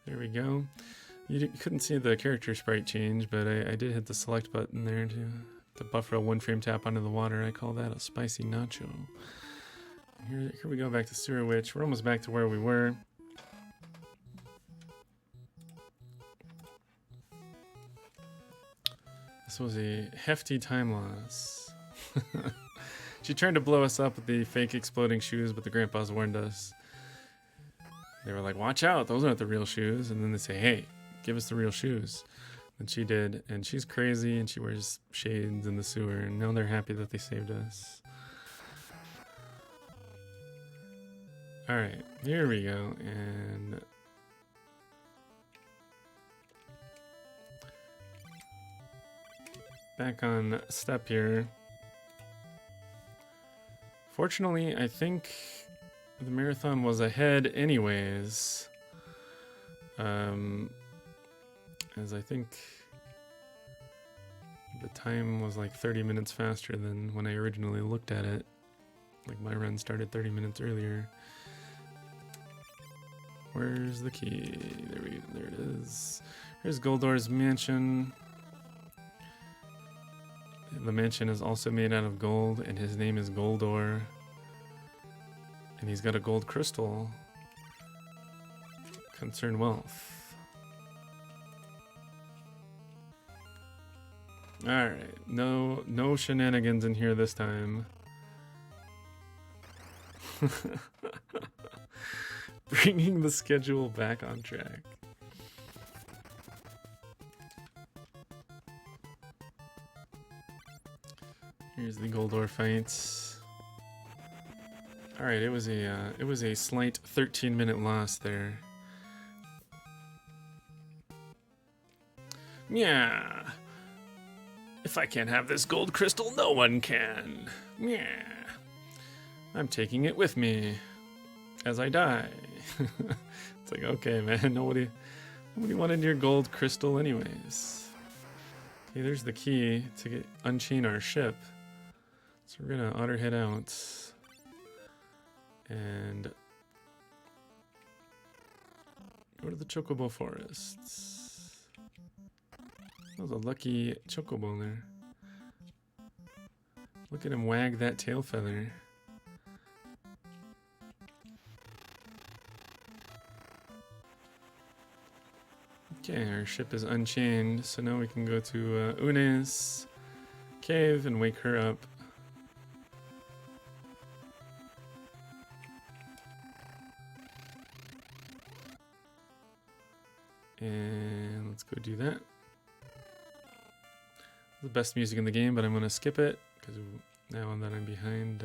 There we go. You couldn't see the character sprite change, but I did hit the select button there to buffer a 1-frame tap onto the water. I call that a spicy nacho. Here we go back to Sewer Witch. We're almost back to where we were. This was a hefty time loss. She tried to blow us up with the fake exploding shoes, but the grandpas warned us. They were like, watch out, those aren't the real shoes. And then they say, hey, give us the real shoes. And she did, and she's crazy, and she wears shades in the sewer, and now they're happy that they saved us. Alright, here we go, and... back on step here. Fortunately, I think the marathon was ahead anyways. As I think the time was like 30 minutes faster than when I originally looked at it. Like my run started 30 minutes earlier. Where's the key? There it is. Here's Goldor's mansion. The mansion is also made out of gold, and his name is Goldor. And he's got a gold crystal. Concern wealth. Alright, no shenanigans in here this time. Bringing the schedule back on track. Here's the Goldor fights. All right, it was a slight 13-minute loss there. Yeah. If I can't have this gold crystal, no one can. Yeah. I'm taking it with me as I die. It's like, okay, man, nobody wanted your gold crystal anyways. Okay, there's the key to unchain our ship. So we're gonna auto head out and go to the Chocobo Forests. That was a lucky Chocobo there. Look at him wag that tail feather. Okay, our ship is unchained, so now we can go to Une's cave and wake her up. And let's go do that. The best music in the game, but I'm going to skip it because now that I'm behind.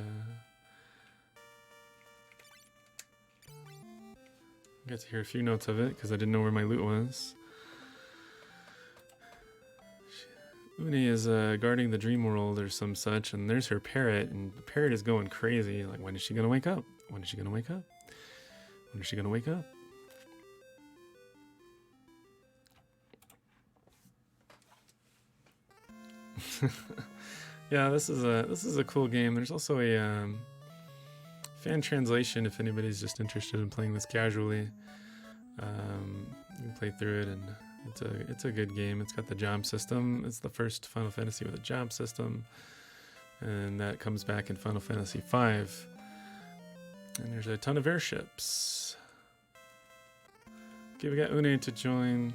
I got to hear a few notes of it because I didn't know where my loot was. Une is guarding the dream world or some such, and there's her parrot, and the parrot is going crazy. Like, when is she going to wake up? When is she going to wake up? When is she going to wake up? Yeah, this is a cool game. There's also a fan translation if anybody's just interested in playing this casually. You can play through it, and it's a good game. It's got the job system. It's the first Final Fantasy with a job system, and that comes back in Final Fantasy V. And there's a ton of airships. Okay, we got Une to join.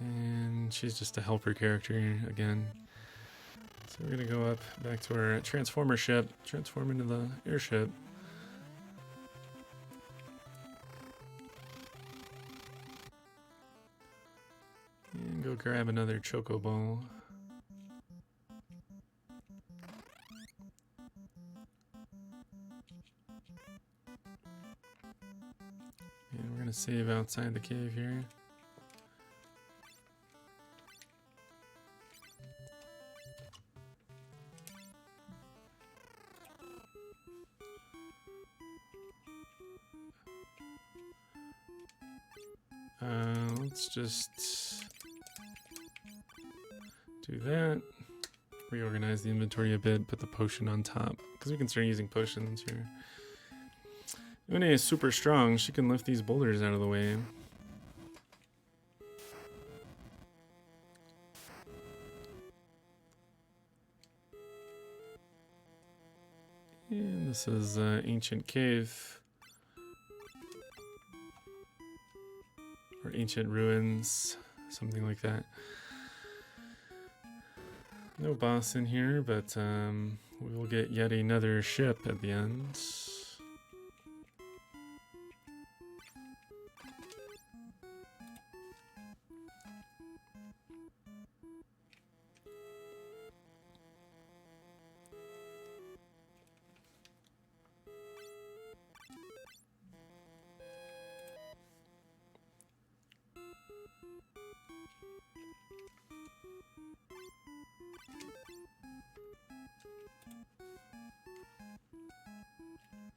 And she's just a helper character again. So we're gonna go up back to our transformer ship, transform into the airship. And go grab another chocobo. And we're gonna save outside the cave here. Let's just do that. Reorganize the inventory a bit, put the potion on top, because we can start using potions here. Une is super strong. She can lift these boulders out of the way. And this is ancient cave. Or ancient ruins, something like that. No boss in here, but we will get yet another ship at the end.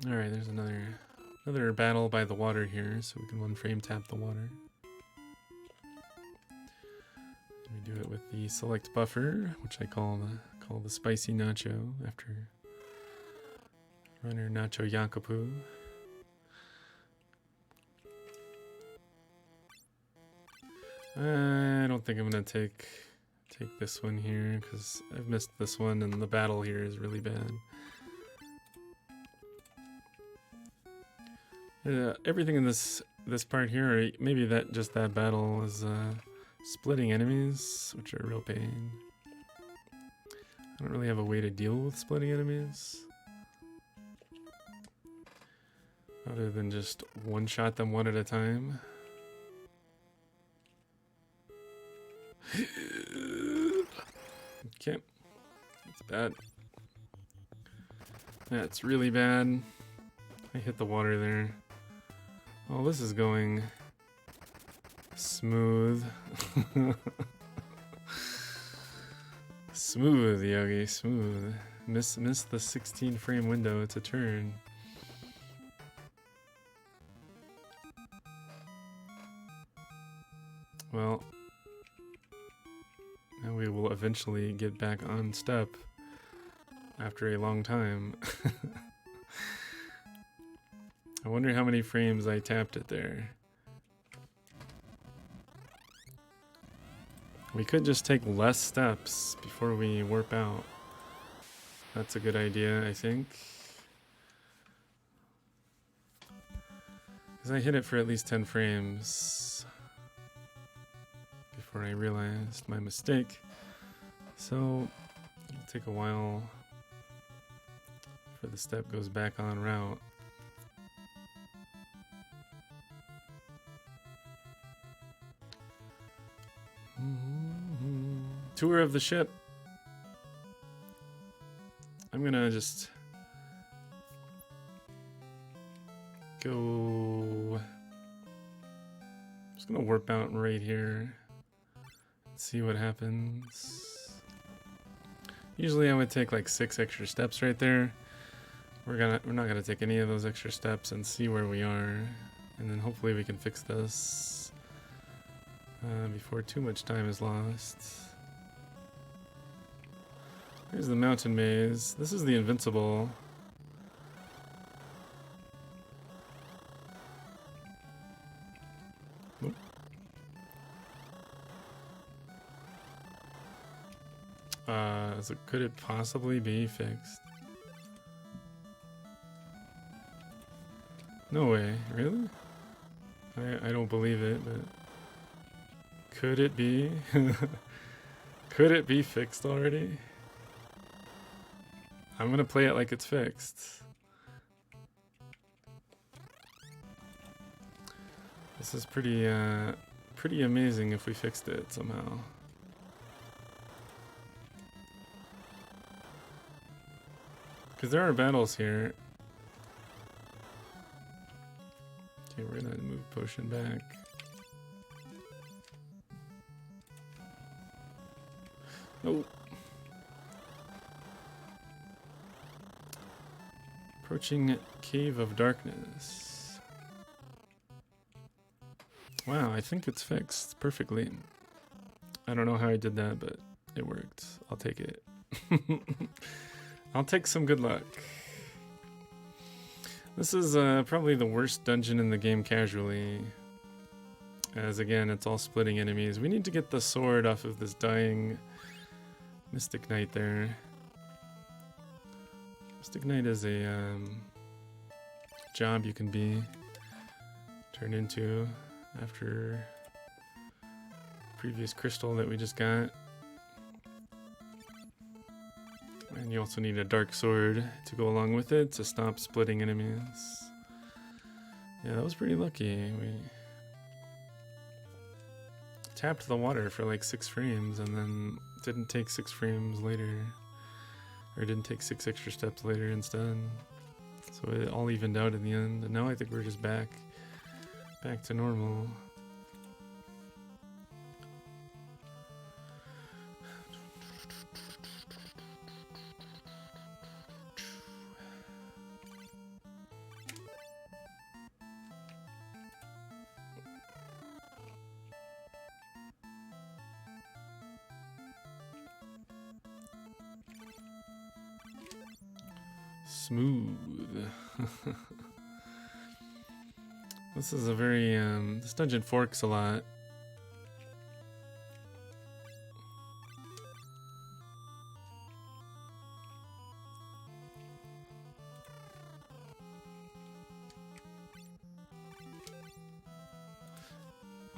Alright, there's another battle by the water here, so we can one frame tap the water. And we do it with the select buffer, which I call the spicy nacho after runner Nacho Yakupu. I don't think I'm gonna take this one here because I've missed this one and the battle here is really bad. Everything in this part here, or maybe that battle is splitting enemies, which are a real pain. I don't really have a way to deal with splitting enemies, other than just one-shot them one at a time. Okay, that's bad. That's really bad. I hit the water there. Oh, this is going smooth. Smooth, Yogi, smooth. Miss the 16 frame window. It's a turn. Well, now we will eventually get back on step after a long time. I wonder how many frames I tapped it there. We could just take less steps before we warp out. That's a good idea, I think. Because I hit it for at least 10 frames before I realized my mistake. So it'll take a while before the step goes back on route. Tour of the ship. I'm gonna just go. Just gonna warp out right here and see what happens. Usually I would take like 6 extra steps right there. We're not gonna take any of those extra steps and see where we are, and then hopefully we can fix this before too much time is lost. Here's the mountain maze. This is the invincible. Nope. So could it possibly be fixed? No way, really? I don't believe it, but could it be? Could it be fixed already? I'm gonna play it like it's fixed. This is pretty amazing if we fixed it somehow. Because there are battles here. Okay, we're gonna move potion back. Oh. Approaching Cave of Darkness. Wow, I think it's fixed perfectly. I don't know how I did that, but it worked. I'll take it. I'll take some good luck. This is probably the worst dungeon in the game casually. As again, it's all splitting enemies. We need to get the sword off of this dying Mystic Knight there. Mystic Knight is a job you can be turned into after previous crystal that we just got. And you also need a dark sword to go along with it to stop splitting enemies. Yeah, that was pretty lucky. We tapped the water for like 6 frames and then didn't take 6 frames later. Or didn't take 6 extra steps later instead. So it all evened out in the end. And now I think we're just back to normal. Smooth. This is a very, this dungeon forks a lot.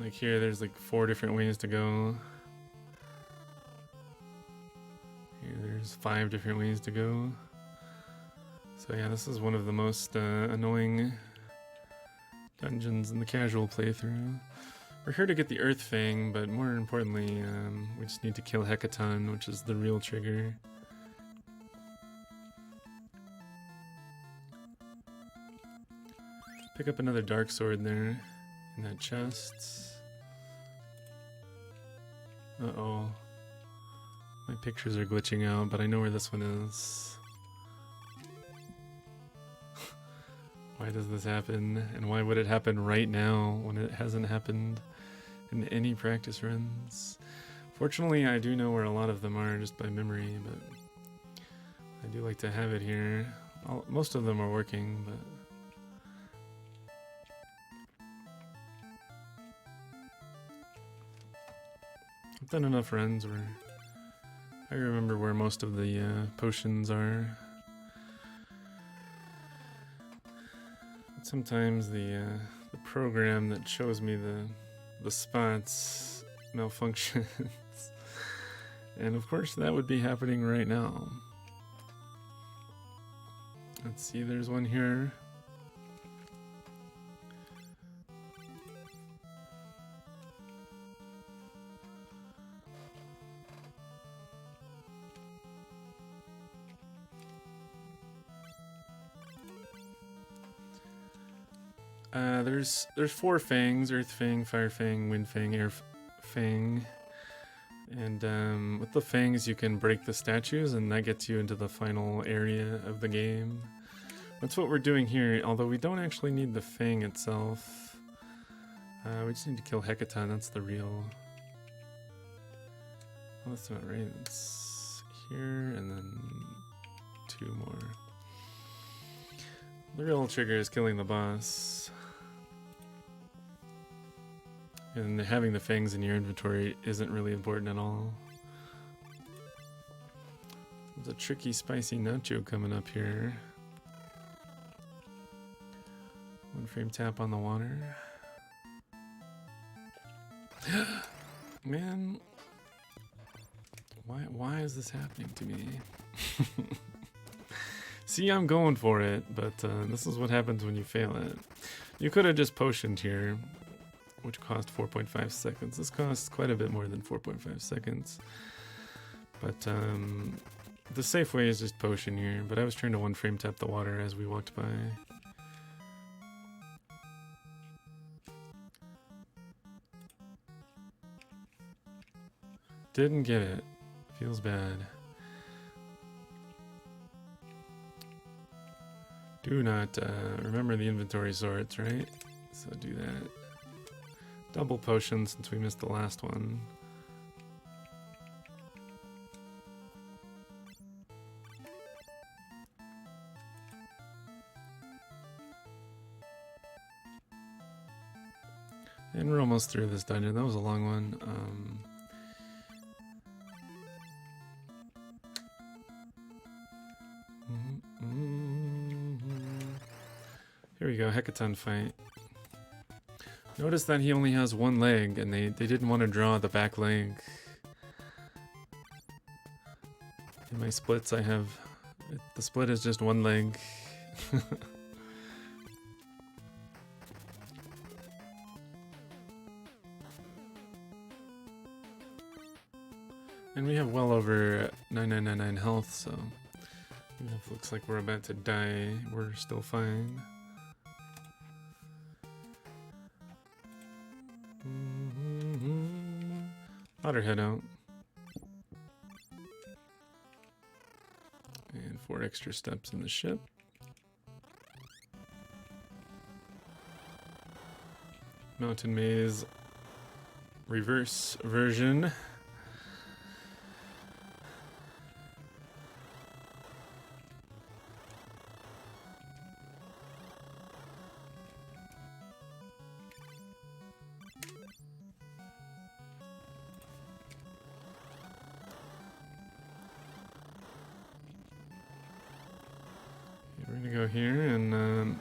Like here, there's like 4 different ways to go. Here, there's 5 different ways to go. So yeah, this is one of the most annoying dungeons in the casual playthrough. We're here to get the Earth Fang, but more importantly, we just need to kill Hecaton, which is the real trigger. Pick up another dark sword there in that chest. Uh-oh. My pictures are glitching out, but I know where this one is. Why does this happen? And why would it happen right now when it hasn't happened in any practice runs? Fortunately, I do know where a lot of them are just by memory, but I do like to have it here. Most of them are working, but I've done enough runs where I remember where most of the potions are. Sometimes the program that shows me the spots malfunctions. And of course that would be happening right now. Let's see, there's one here. There's 4 fangs: Earth Fang, Fire Fang, Wind Fang, Air Fang. And with the fangs you can break the statues and that gets you into the final area of the game. That's what we're doing here, although we don't actually need the fang itself. We just need to kill Hecaton, that's the real... Oh, that's not right, it's here and then 2 more. The real trigger is killing the boss. And having the fangs in your inventory isn't really important at all. There's a tricky spicy nacho coming up here. 1 frame tap on the water. Man, why is this happening to me? See, I'm going for it, but this is what happens when you fail it. You could have just potioned here, which cost 4.5 seconds. This costs quite a bit more than 4.5 seconds. But the safe way is just potion here, but I was trying to 1 frame tap the water as we walked by. Didn't get it. Feels bad. Do not remember the inventory sorts, right? So do that. Double potion since we missed the last one. And we're almost through this dungeon. That was a long one. Here we go, Hecaton fight. Notice that he only has one leg, and they didn't want to draw the back leg. In my splits I have... the split is just one leg. And we have well over 9999 health, so even if it looks like we're about to die, we're still fine. Let her head out. And 4 extra steps in the ship. Mountain Maze reverse version. We're gonna go here and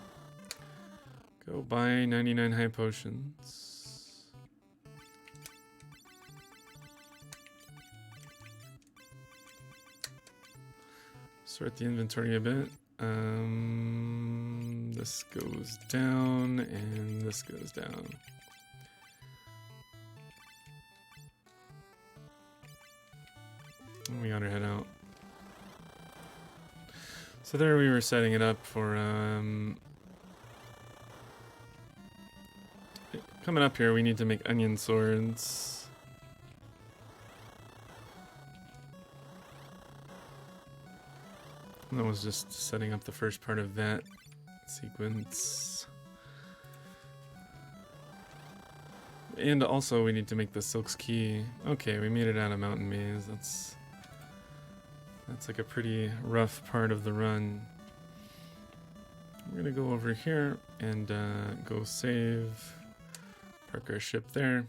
go buy 99 high potions. Sort the inventory a bit. This goes down and this goes down. And we gotta head out. So there we were setting it up for coming up here. We need to make onion swords. And that was just setting up the first part of that sequence. And also we need to make the Silk's Key. Okay, we made it out of Mountain Maze. That's like a pretty rough part of the run. We're gonna go over here and go save, park our ship there,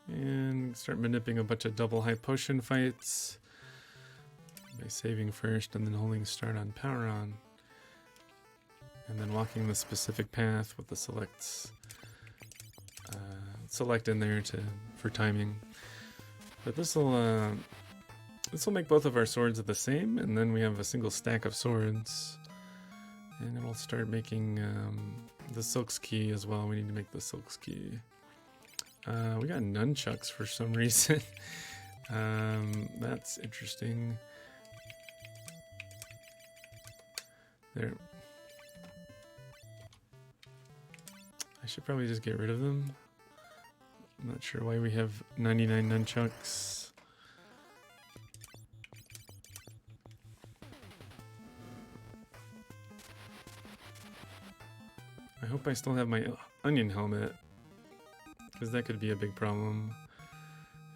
and start manipulating a bunch of double high potion fights by saving first and then holding start on power on, and then walking the specific path with the select in there for timing. But this will make both of our swords the same, and then we have a single stack of swords. And it'll start making the Silk's Key as well. We need to make the Silk's Key. We got nunchucks for some reason. That's interesting. There. I should probably just get rid of them. I'm not sure why we have 99 nunchucks. I hope I still have my onion helmet, because that could be a big problem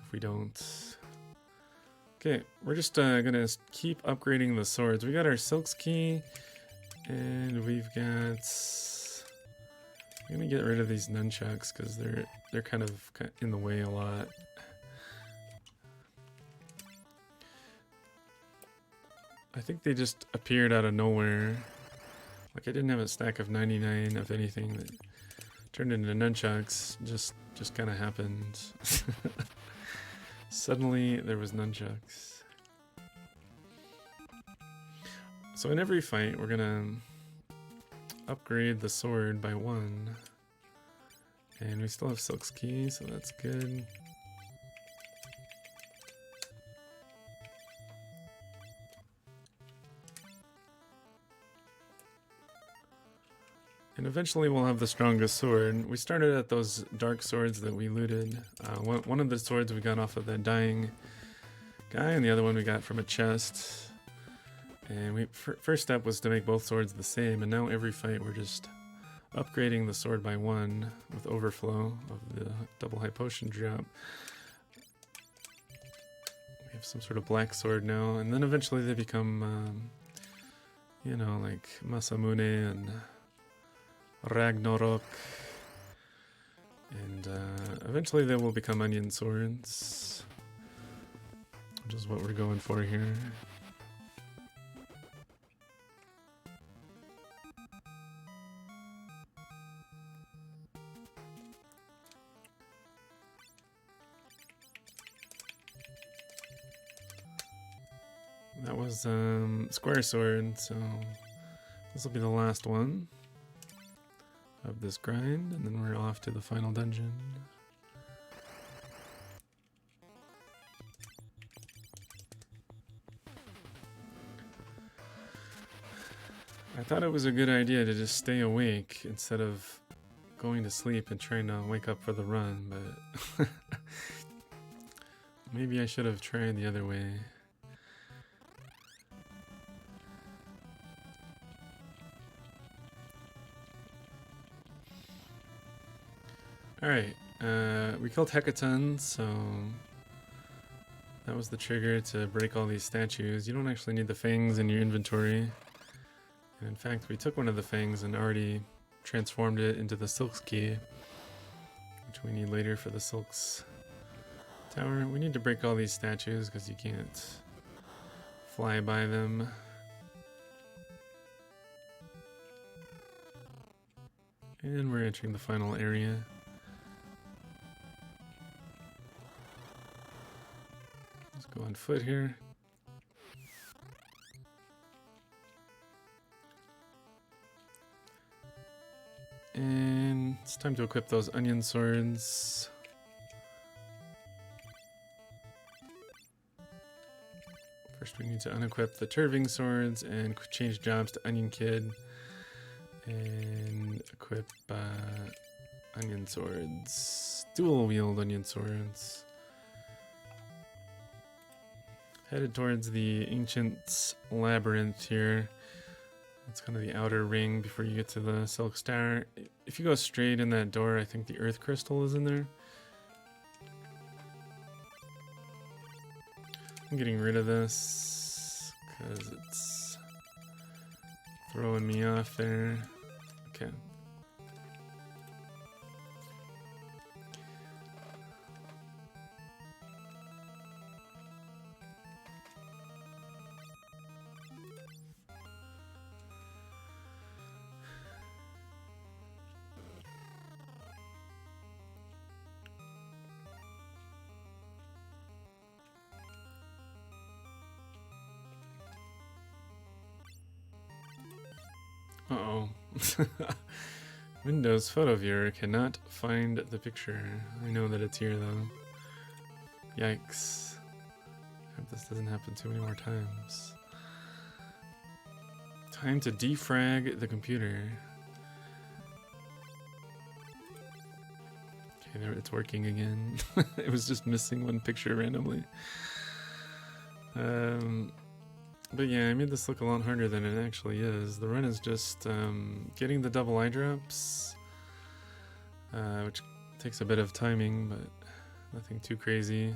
if we don't. Okay, we're just gonna keep upgrading the swords. We got our Silk's Key, and we've got... I'm gonna get rid of these nunchucks because they're kind of in the way a lot. I think they just appeared out of nowhere. Like I didn't have a stack of 99 of anything that turned into nunchucks. Just kind of happened. Suddenly there was nunchucks. So in every fight we're gonna upgrade the sword by 1. And we still have Silk's Key, so that's good. And eventually we'll have the strongest sword. We started at those dark swords that we looted. One of the swords we got off of the dying guy, and the other one we got from a chest. And first step was to make both swords the same, and now every fight we're just upgrading the sword by 1 with overflow of the double high potion drop. We have some sort of black sword now, and then eventually they become, you know, like Masamune and Ragnarok. And eventually they will become onion swords, which is what we're going for here. That was square sword, so this will be the last one of this grind, and then we're off to the final dungeon. I thought it was a good idea to just stay awake instead of going to sleep and trying to wake up for the run, but maybe I should have tried the other way. Alright, we killed Hecaton, so that was the trigger to break all these statues. You don't actually need the fangs in your inventory. And in fact, we took one of the fangs and already transformed it into the Silk's Key, which we need later for the Silk's Tower. We need to break all these statues because you can't fly by them. And we're entering the final area. Let's go on foot here. And it's time to equip those onion swords. First we need to unequip the Turving swords and change jobs to Onion Kid. And equip onion swords. Dual wield onion swords. Headed towards the ancient labyrinth here. It's kind of the outer ring before you get to the Silk Star. If you go straight in that door, I think the Earth Crystal is in there. I'm getting rid of this because it's throwing me off there. Okay. Uh-oh. Windows Photo Viewer cannot find the picture. I know that it's here though. Yikes. I hope this doesn't happen too many more times. Time to defrag the computer. Okay, there it's working again. It was just missing one picture randomly. But yeah, I made this look a lot harder than it actually is. The run is just getting the double eye drops, which takes a bit of timing, but nothing too crazy.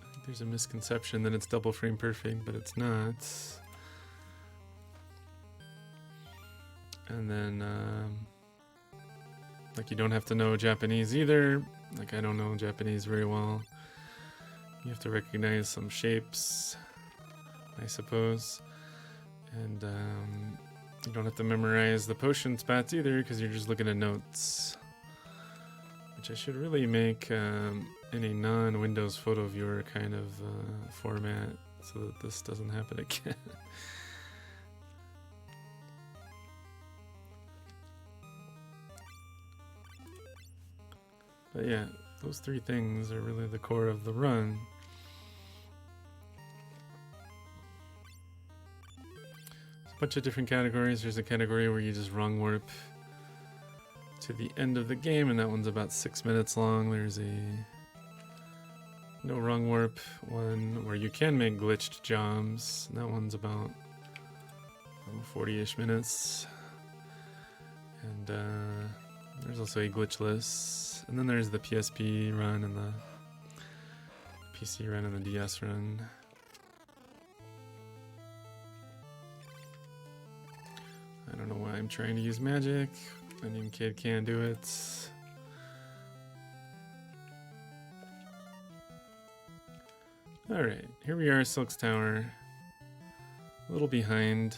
I think there's a misconception that it's double frame perfect, but it's not. And then, like, you don't have to know Japanese either. Like, I don't know Japanese very well. You have to recognize some shapes, I suppose, and you don't have to memorize the potion spots either because you're just looking at notes, which I should really make in a non-Windows Photo Viewer kind of format so that this doesn't happen again. But yeah, those three things are really the core of the run. Bunch of different categories. There's a category where you just rung warp to the end of the game, and that one's about 6 minutes long. There's a no rung warp one where you can make glitched jobs, and that one's about 40-ish minutes. And there's also a glitchless. And then there's the PSP run and the PC run and the DS run. I don't know why I'm trying to use magic. Onion Kid can't do it. Alright, here we are, Silk's Tower. A little behind.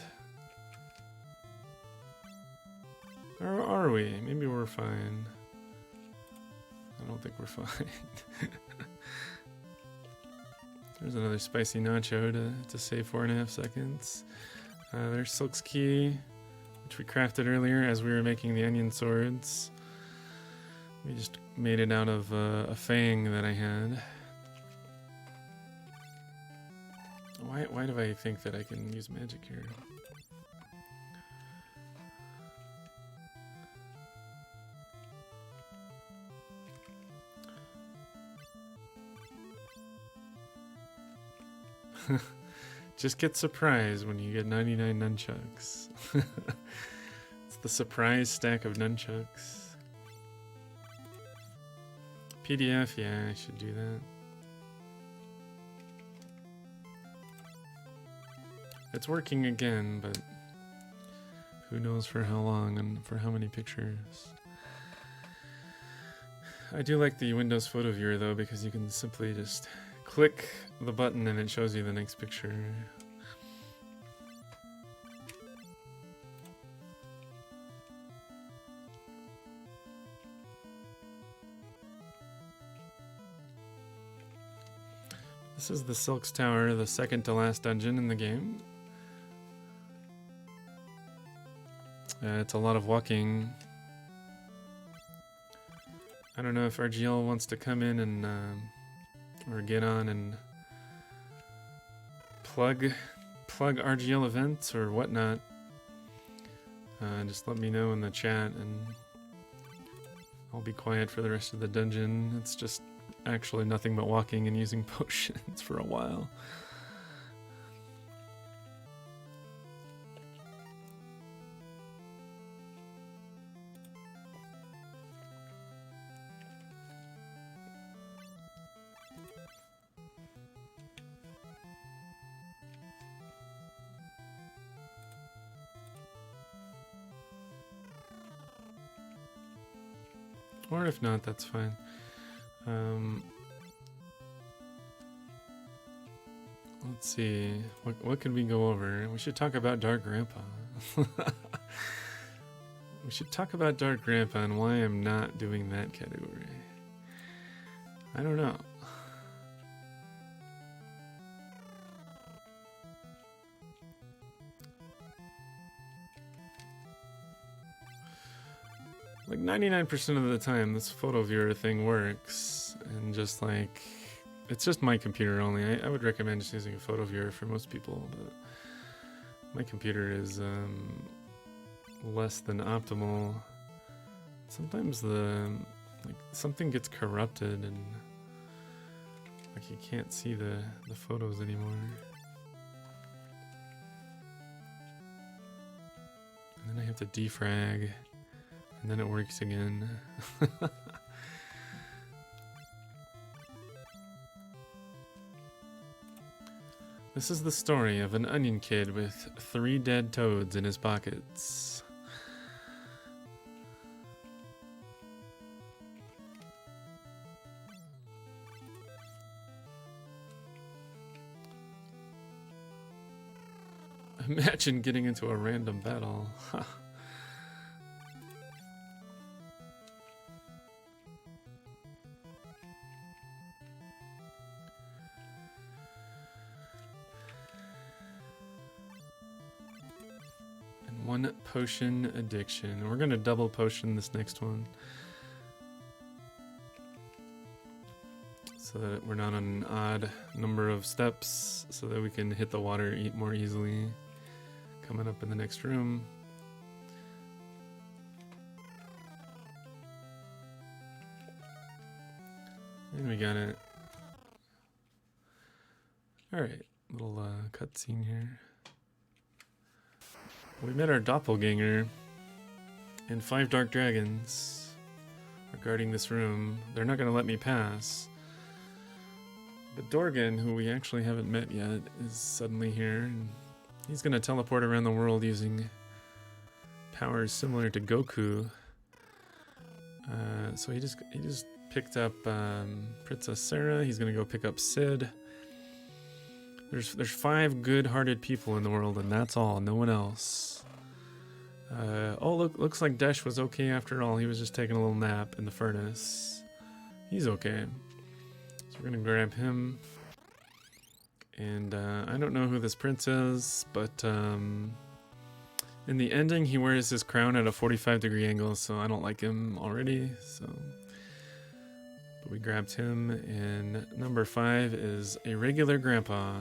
Or are we? Maybe we're fine. I don't think we're fine. There's another spicy nacho to save 4.5 seconds. There's Silk's Key, which we crafted earlier as we were making the onion swords. We just made it out of a fang that I had. Why do I think that I can use magic here? Just get surprised when you get 99 nunchucks. It's the surprise stack of nunchucks. PDF, yeah, I should do that. It's working again, but who knows for how long and for how many pictures. I do like the Windows photo viewer though, because you can simply just click the button and it shows you the next picture. This is the Silk's Tower, the second to last dungeon in the game. It's a lot of walking. I don't know if RGL wants to come in and or get on and plug RGL events or whatnot. Just let me know in the chat and I'll be quiet for the rest of the dungeon. It's just actually nothing but walking and using potions for a while. Or if not, that's fine. Let's see. What could we go over? We should talk about Dark Grandpa. We should talk about Dark Grandpa and why I'm not doing that category. I don't know. Like 99% of the time this photo viewer thing works, and just like it's just my computer only. I would recommend just using a photo viewer for most people, but my computer is less than optimal. Sometimes something gets corrupted and like you can't see the photos anymore. And then I have to defrag. And then it works again. This is the story of an onion kid with 3 dead toads in his pockets. Imagine getting into a random battle. One potion addiction. We're gonna double potion this next one, so that we're not on an odd number of steps, so that we can hit the water more easily. Coming up in the next room. And we got it. Alright, little cutscene here. We met our doppelganger. And 5 dark dragons are guarding this room. They're not going to let me pass. But Dorgan, who we actually haven't met yet, is suddenly here. And he's going to teleport around the world using powers similar to Goku. So he just picked up Princess Sarah. He's going to go pick up Sid. There's 5 good-hearted people in the world, and that's all. No one else. Looks like Desh was okay after all. He was just taking a little nap in the furnace. He's okay. So we're gonna grab him. And I don't know who this prince is, but in the ending he wears his crown at a 45-degree angle, so I don't like him already. So, but we grabbed him, and number 5 is a regular grandpa.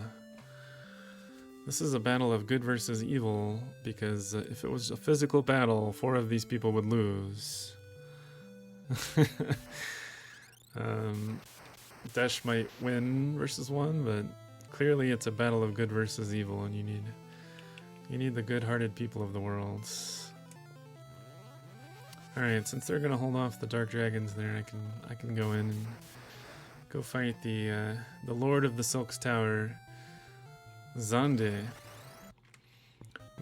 This is a battle of good versus evil, because if it was a physical battle, 4 of these people would lose. Desh might win versus 1, but clearly it's a battle of good versus evil, and you need the good-hearted people of the world. All right, since they're gonna hold off the dark dragons there, I can go in and go fight the Lord of the Silk's Tower, Zande.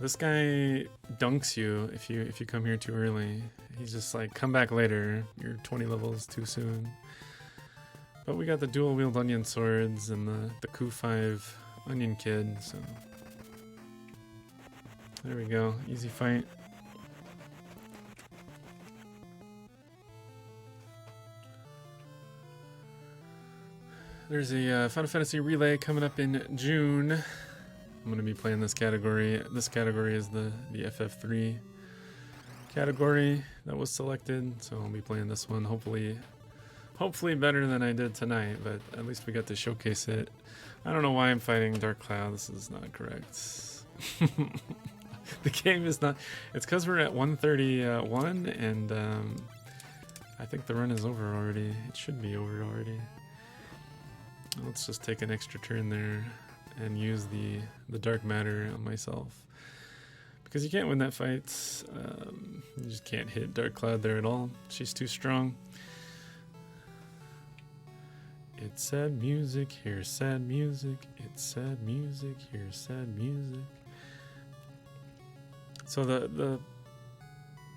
This guy dunks you if you come here too early. He's just like, come back later. You're 20 levels too soon. But we got the dual wield onion swords and the Ku 5 onion kid, so there we go. Easy fight. There's a Final Fantasy Relay coming up in June. I'm going to be playing this category. This category is the FF3 category that was selected, so I'll be playing this one. Hopefully better than I did tonight, but at least we got to showcase it. I don't know why I'm fighting Dark Cloud. This is not correct. The game is not. It's because we're at 131, and I think the run is over already. It should be over already. Let's just take an extra turn there and use the dark matter on myself, because you can't win that fight. You just can't hit Dark Cloud there at all. She's too strong. It's sad music, here's sad music. It's sad music, here's sad music. So the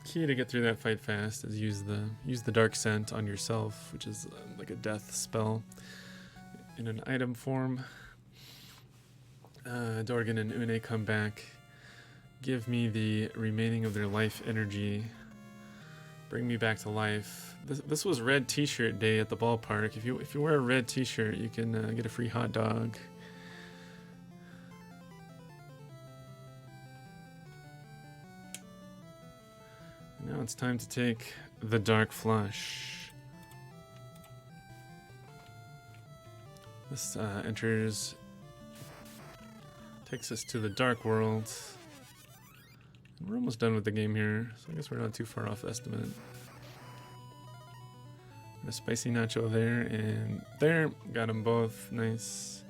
key to get through that fight fast is use the dark scent on yourself, which is like a death spell in an item form. Dorgan and Une come back, give me the remaining of their life energy, bring me back to life. This was red t-shirt day at the ballpark. If you wear a red t-shirt, you can get a free hot dog. Now it's time to take the Dark Flush. This takes us to the Dark World. We're almost done with the game here, so I guess we're not too far off estimate. A spicy nacho there and there. Got them both. Nice.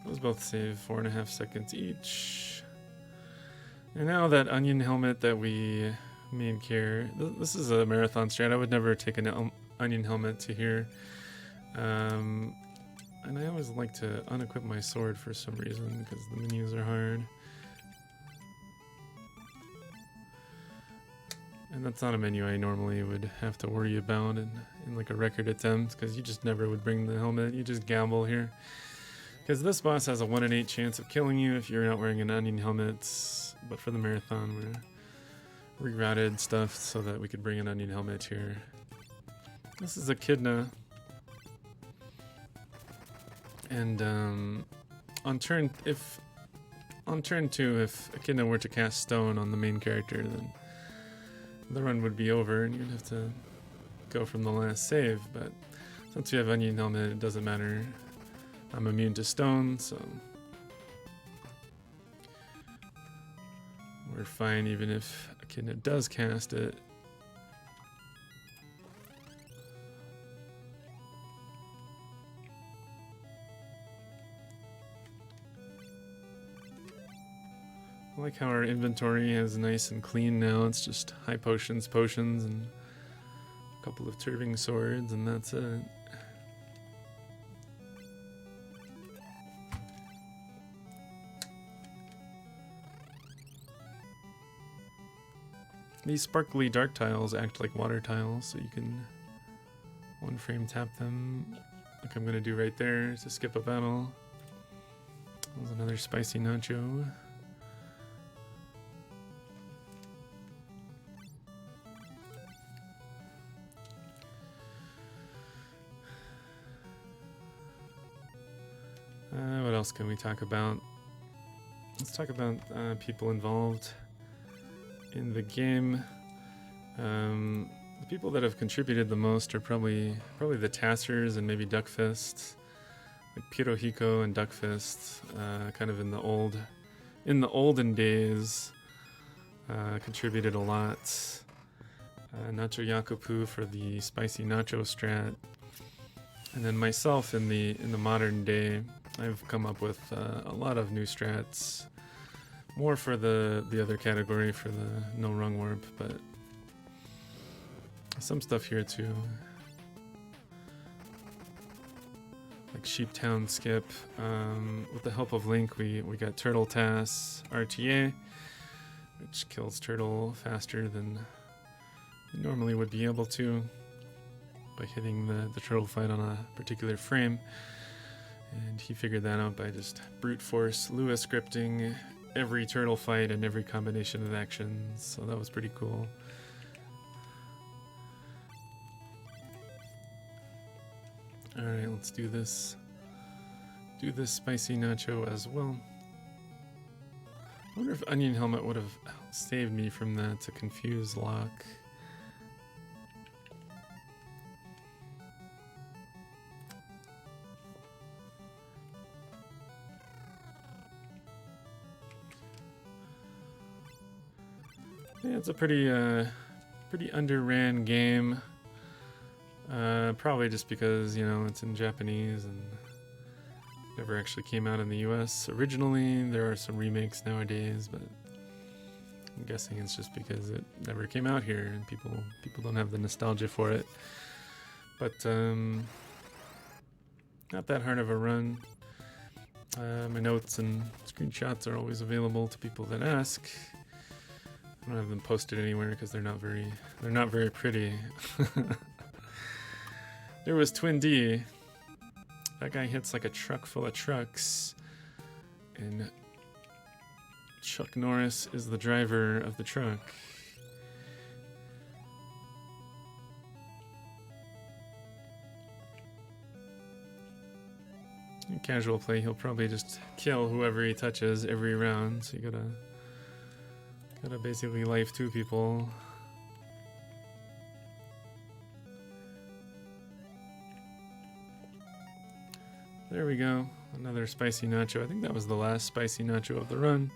Those both save 4.5 seconds each. And now that onion helmet that we made here. This is a marathon strat. I would never take an onion helmet to here. And I always like to unequip my sword for some reason, because the menus are hard. And that's not a menu I normally would have to worry about in like a record attempt, because you just never would bring the helmet. You just gamble here. Because this boss has a 1 in 8 chance of killing you if you're not wearing an onion helmet. But for the marathon, we rerouted stuff so that we could bring an onion helmet here. This is Echidna. And on turn 2, if Echidna were to cast stone on the main character, then the run would be over and you'd have to go from the last save. But since we have onion helmet, it doesn't matter. I'm immune to stone, so we're fine even if Echidna does cast it. I like how our inventory is nice and clean now. It's just high potions, and a couple of turving swords, and that's it. These sparkly dark tiles act like water tiles, so you can one frame tap them, like I'm gonna do right there to skip a battle. There's another spicy nacho. What else can we talk about? Let's talk about people involved in the game. The people that have contributed the most are probably the Tassers and maybe Duckfist, like Pirohiko and Duckfist, kind of in the olden days, contributed a lot. Nacho Yakupu for the spicy nacho strat, and then myself in the modern day, I've come up with a lot of new strats, more for the other category, for the no rung warp, but some stuff here too, like Sheeptown Skip. With the help of Link, we got Turtle Tass RTA, which kills Turtle faster than you normally would be able to by hitting the turtle fight on a particular frame. And he figured that out by just brute force Lua scripting every turtle fight and every combination of actions, so that was pretty cool. Alright, let's do this. Do this spicy nacho as well. I wonder if Onion Helmet would have saved me from that to confuse Locke. Yeah, it's a pretty underran game. Probably just because, you know, it's in Japanese and never actually came out in the US originally. There are some remakes nowadays, but I'm guessing it's just because it never came out here and people don't have the nostalgia for it. But not that hard of a run. My notes and screenshots are always available to people that ask. I don't have them posted anywhere because they're not very pretty. There was Twin D. That guy hits like a truck full of trucks, and Chuck Norris is the driver of the truck. In casual play, he'll probably just kill whoever he touches every round, so you gotta basically life two people. There we go, another spicy nacho. I think that was the last spicy nacho of the run.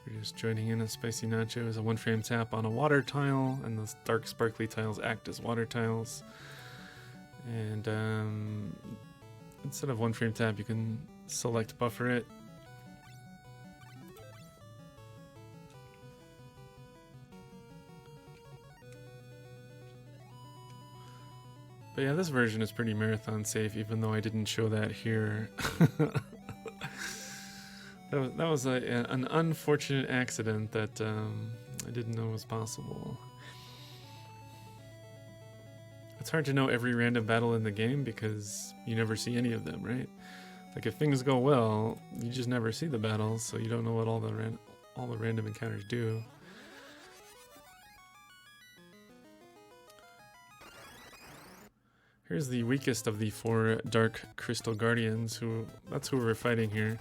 We're just joining in a spicy nacho as a one frame tap on a water tile, and those dark sparkly tiles act as water tiles. And instead of one frame tap, you can select buffer it. But yeah, this version is pretty marathon safe, even though I didn't show that here. that was an unfortunate accident that I didn't know was possible. It's hard to know every random battle in the game because you never see any of them, right? Like if things go well, you just never see the battles, so you don't know what all the random encounters do. Here's the weakest of the 4 Dark Crystal Guardians, that's who we're fighting here.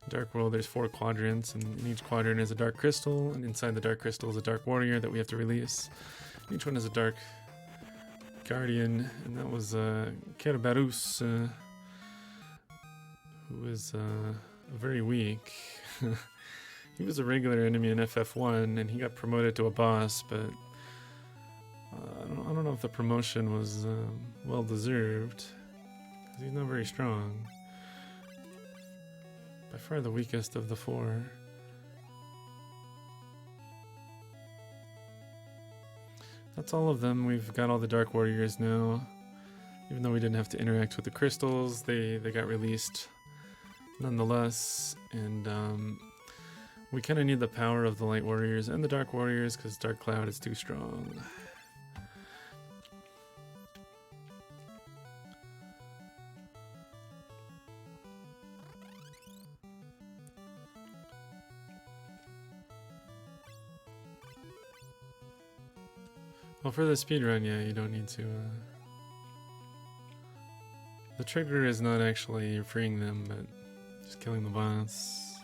Dark World, there's 4 quadrants, and in each quadrant is a Dark Crystal, and inside the Dark Crystal is a Dark Warrior that we have to release. Each one is a Dark Guardian, and that was Kerberus, who is very weak. He was a regular enemy in FF1, and he got promoted to a boss, but I don't know if the promotion was well deserved, because he's not very strong. By far the weakest of the four. That's all of them. We've got all the Dark Warriors now. Even though we didn't have to interact with the crystals, they got released nonetheless. And we kind of need the power of the Light Warriors and the Dark Warriors because Dark Cloud is too strong. Well, for the speedrun, yeah, you don't need to... The trigger is not actually freeing them, but just killing the boss.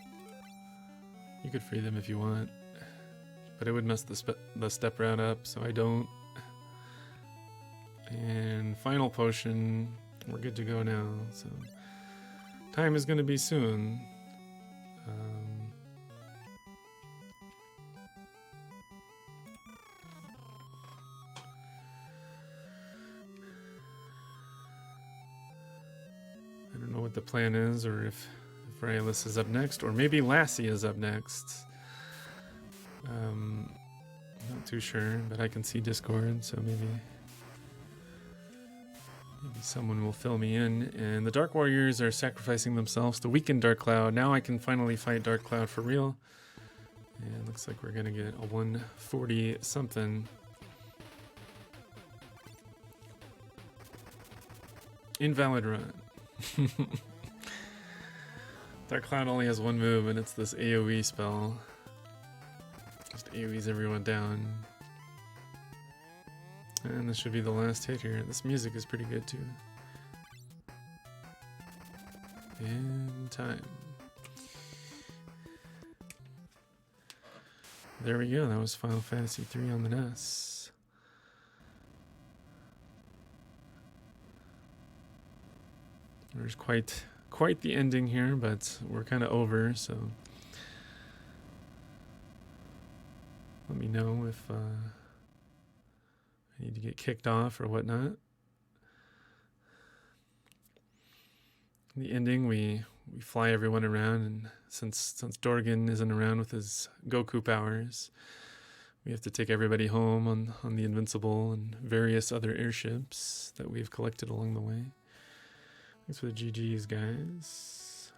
You could free them if you want, but it would mess the step route up, so I don't. And final potion, we're good to go now, so time is going to be soon. I don't know what the plan is, or if Raylis is up next, or maybe Lassie is up next. Not too sure, but I can see Discord, so maybe someone will fill me in. And the Dark Warriors are sacrificing themselves to weaken Dark Cloud. Now I can finally fight Dark Cloud for real. And it looks like we're gonna get a 140 something. Invalid run. Dark Cloud only has one move, and it's this AoE spell. Just AoEs everyone down. And this should be the last hit here. This music is pretty good too. And time. There we go. That was Final Fantasy 3 on the NES. There's quite the ending here, but we're kind of over, so let me know if I need to get kicked off or whatnot. In the ending, we fly everyone around, and since Dorgan isn't around with his Goku powers, we have to take everybody home on the Invincible and various other airships that we've collected along the way. Thanks for the GGs, guys.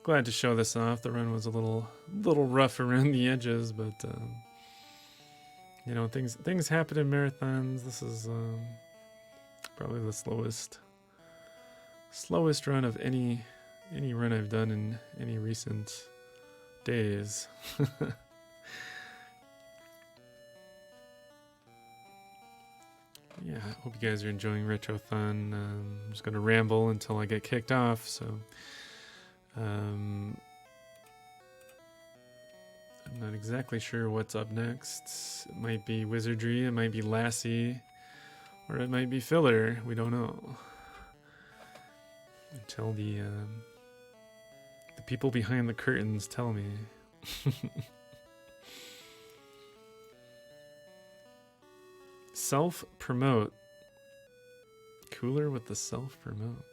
Glad to show this off. The run was a little rough around the edges, but you know, things happen in marathons. This is probably the slowest run of any run I've done in any recent days. Yeah, I hope you guys are enjoying Retrothon. I'm just going to ramble until I get kicked off, so I'm not exactly sure what's up next. It might be Wizardry, it might be Lassie, or it might be filler. We don't know. Until the people behind the curtains tell me. Self-promote. Cooler with the self-promote.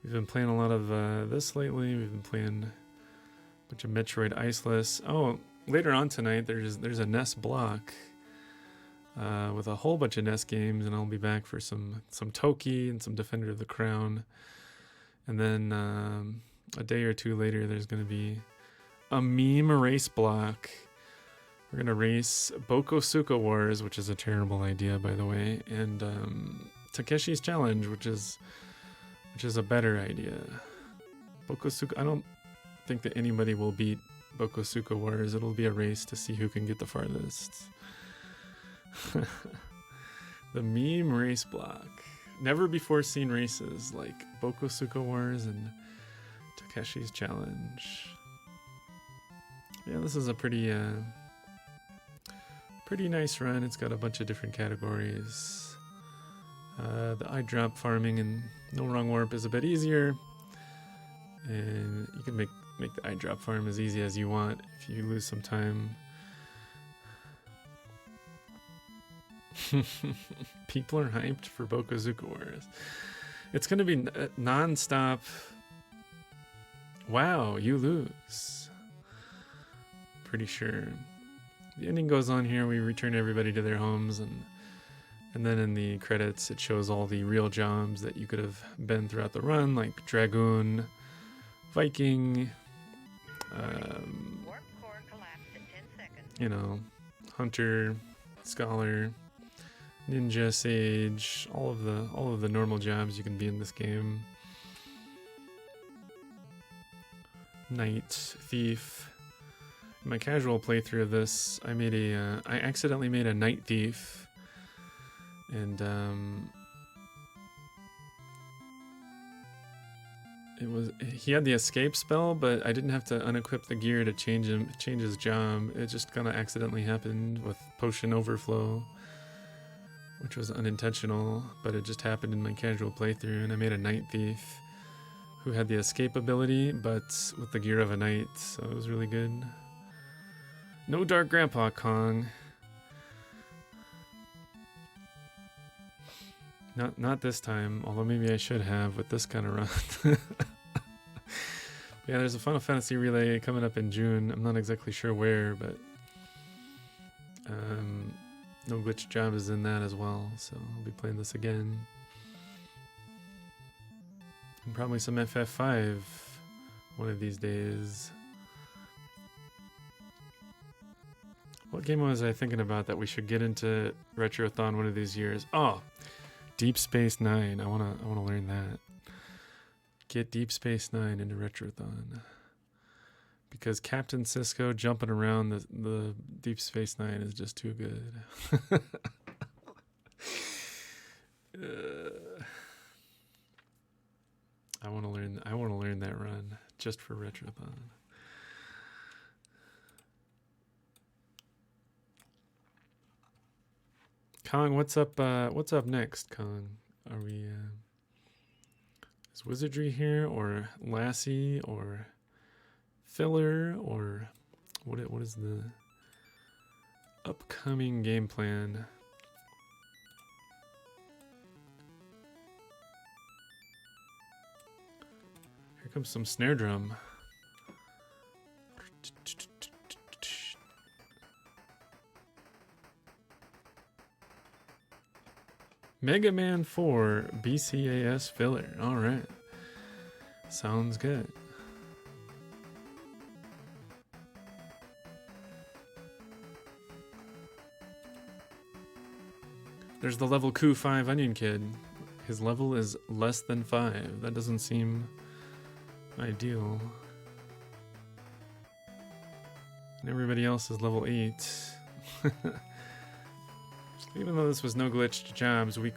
We've been playing a lot of this lately. We've been playing a bunch of Metroid Iceless. Oh, later on tonight there's a NES block with a whole bunch of NES games, and I'll be back for some Toki and some Defender of the Crown. And then a day or two later there's going to be a meme race block. We're going to race Bokosuka Wars, which is a terrible idea, by the way, and Takeshi's Challenge, which is a better idea. Bokosuka, I don't think that anybody will beat Bokosuka Wars. It'll be a race to see who can get the farthest. The meme race block. Never before seen races like Bokosuka Wars and Takeshi's Challenge. Yeah, this is a pretty nice run. It's got a bunch of different categories. The eyedrop farming and No Wrong Warp is a bit easier, and you can make the eyedrop farm as easy as you want if you lose some time. People are hyped for Bokosuka Wars. It's going to be non-stop Wow, you lose. Pretty sure. The ending goes on here. We return everybody to their homes, and then in the credits it shows all the real jobs that you could have been throughout the run, like Dragoon, Viking, you know, Hunter, Scholar, Ninja, Sage, all of the normal jobs you can be in this game. Knight, Thief. In my casual playthrough of this, I accidentally made a Night Thief, and he had the escape spell, but I didn't have to unequip the gear to change his job. It just kind of accidentally happened with potion overflow, which was unintentional, but it just happened in my casual playthrough, and I made a Night Thief who had the escape ability, but with the gear of a knight, so it was really good. No Dark Grandpa Kong. Not this time, although maybe I should have with this kind of run. Yeah, there's a Final Fantasy Relay coming up in June. I'm not exactly sure where, but No Glitch Job is in that as well, so I'll be playing this again. And probably some FF5 one of these days. What game was I thinking about that we should get into Retrothon one of these years? Oh, Deep Space Nine. I wanna learn that. Get Deep Space Nine into Retrothon. Because Captain Sisko jumping around the Deep Space Nine is just too good. I want to learn that run just for Retrothon. Kong, what's up next, Kong? Are we is Wizardry here, or Lassie, or filler, or what is the upcoming game plan? Here comes some snare drum. Mega Man 4 BCAS filler. All right. Sounds good. There's the level Coup 5 Onion Kid. His level is less than 5. That doesn't seem ideal. And everybody else is level 8. Even though this was no glitched jobs, we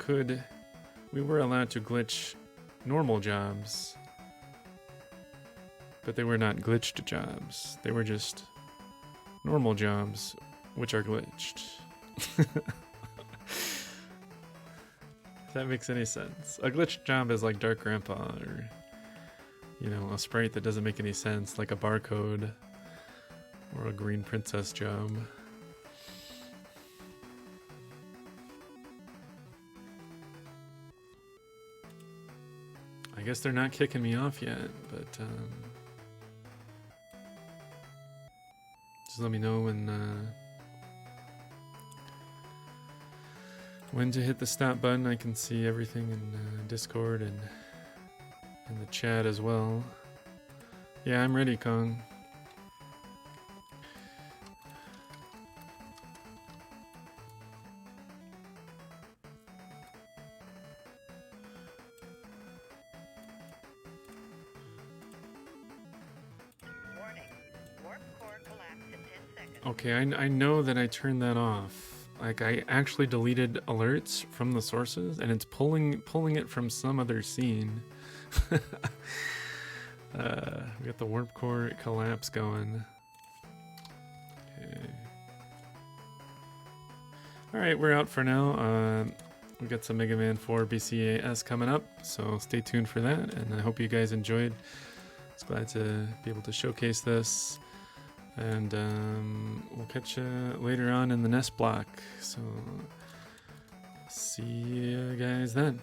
were allowed to glitch normal jobs. But they were not glitched jobs. They were just normal jobs, which are glitched. If that makes any sense. A glitched job is like Dark Grandpa, or, you know, a sprite that doesn't make any sense, like a barcode, or a green princess job. I guess they're not kicking me off yet, but just let me know when to hit the stop button. I can see everything in Discord and in the chat as well. Yeah, I'm ready, Kong. Okay, I know that I turned that off. Like, I actually deleted alerts from the sources, and it's pulling it from some other scene. We got the warp core collapse going. Okay. Alright, we're out for now. We got some Mega Man 4 BCAS coming up, so stay tuned for that, and I hope you guys enjoyed. I was glad to be able to showcase this. And we'll catch you later on in the Nest block. So see you guys then.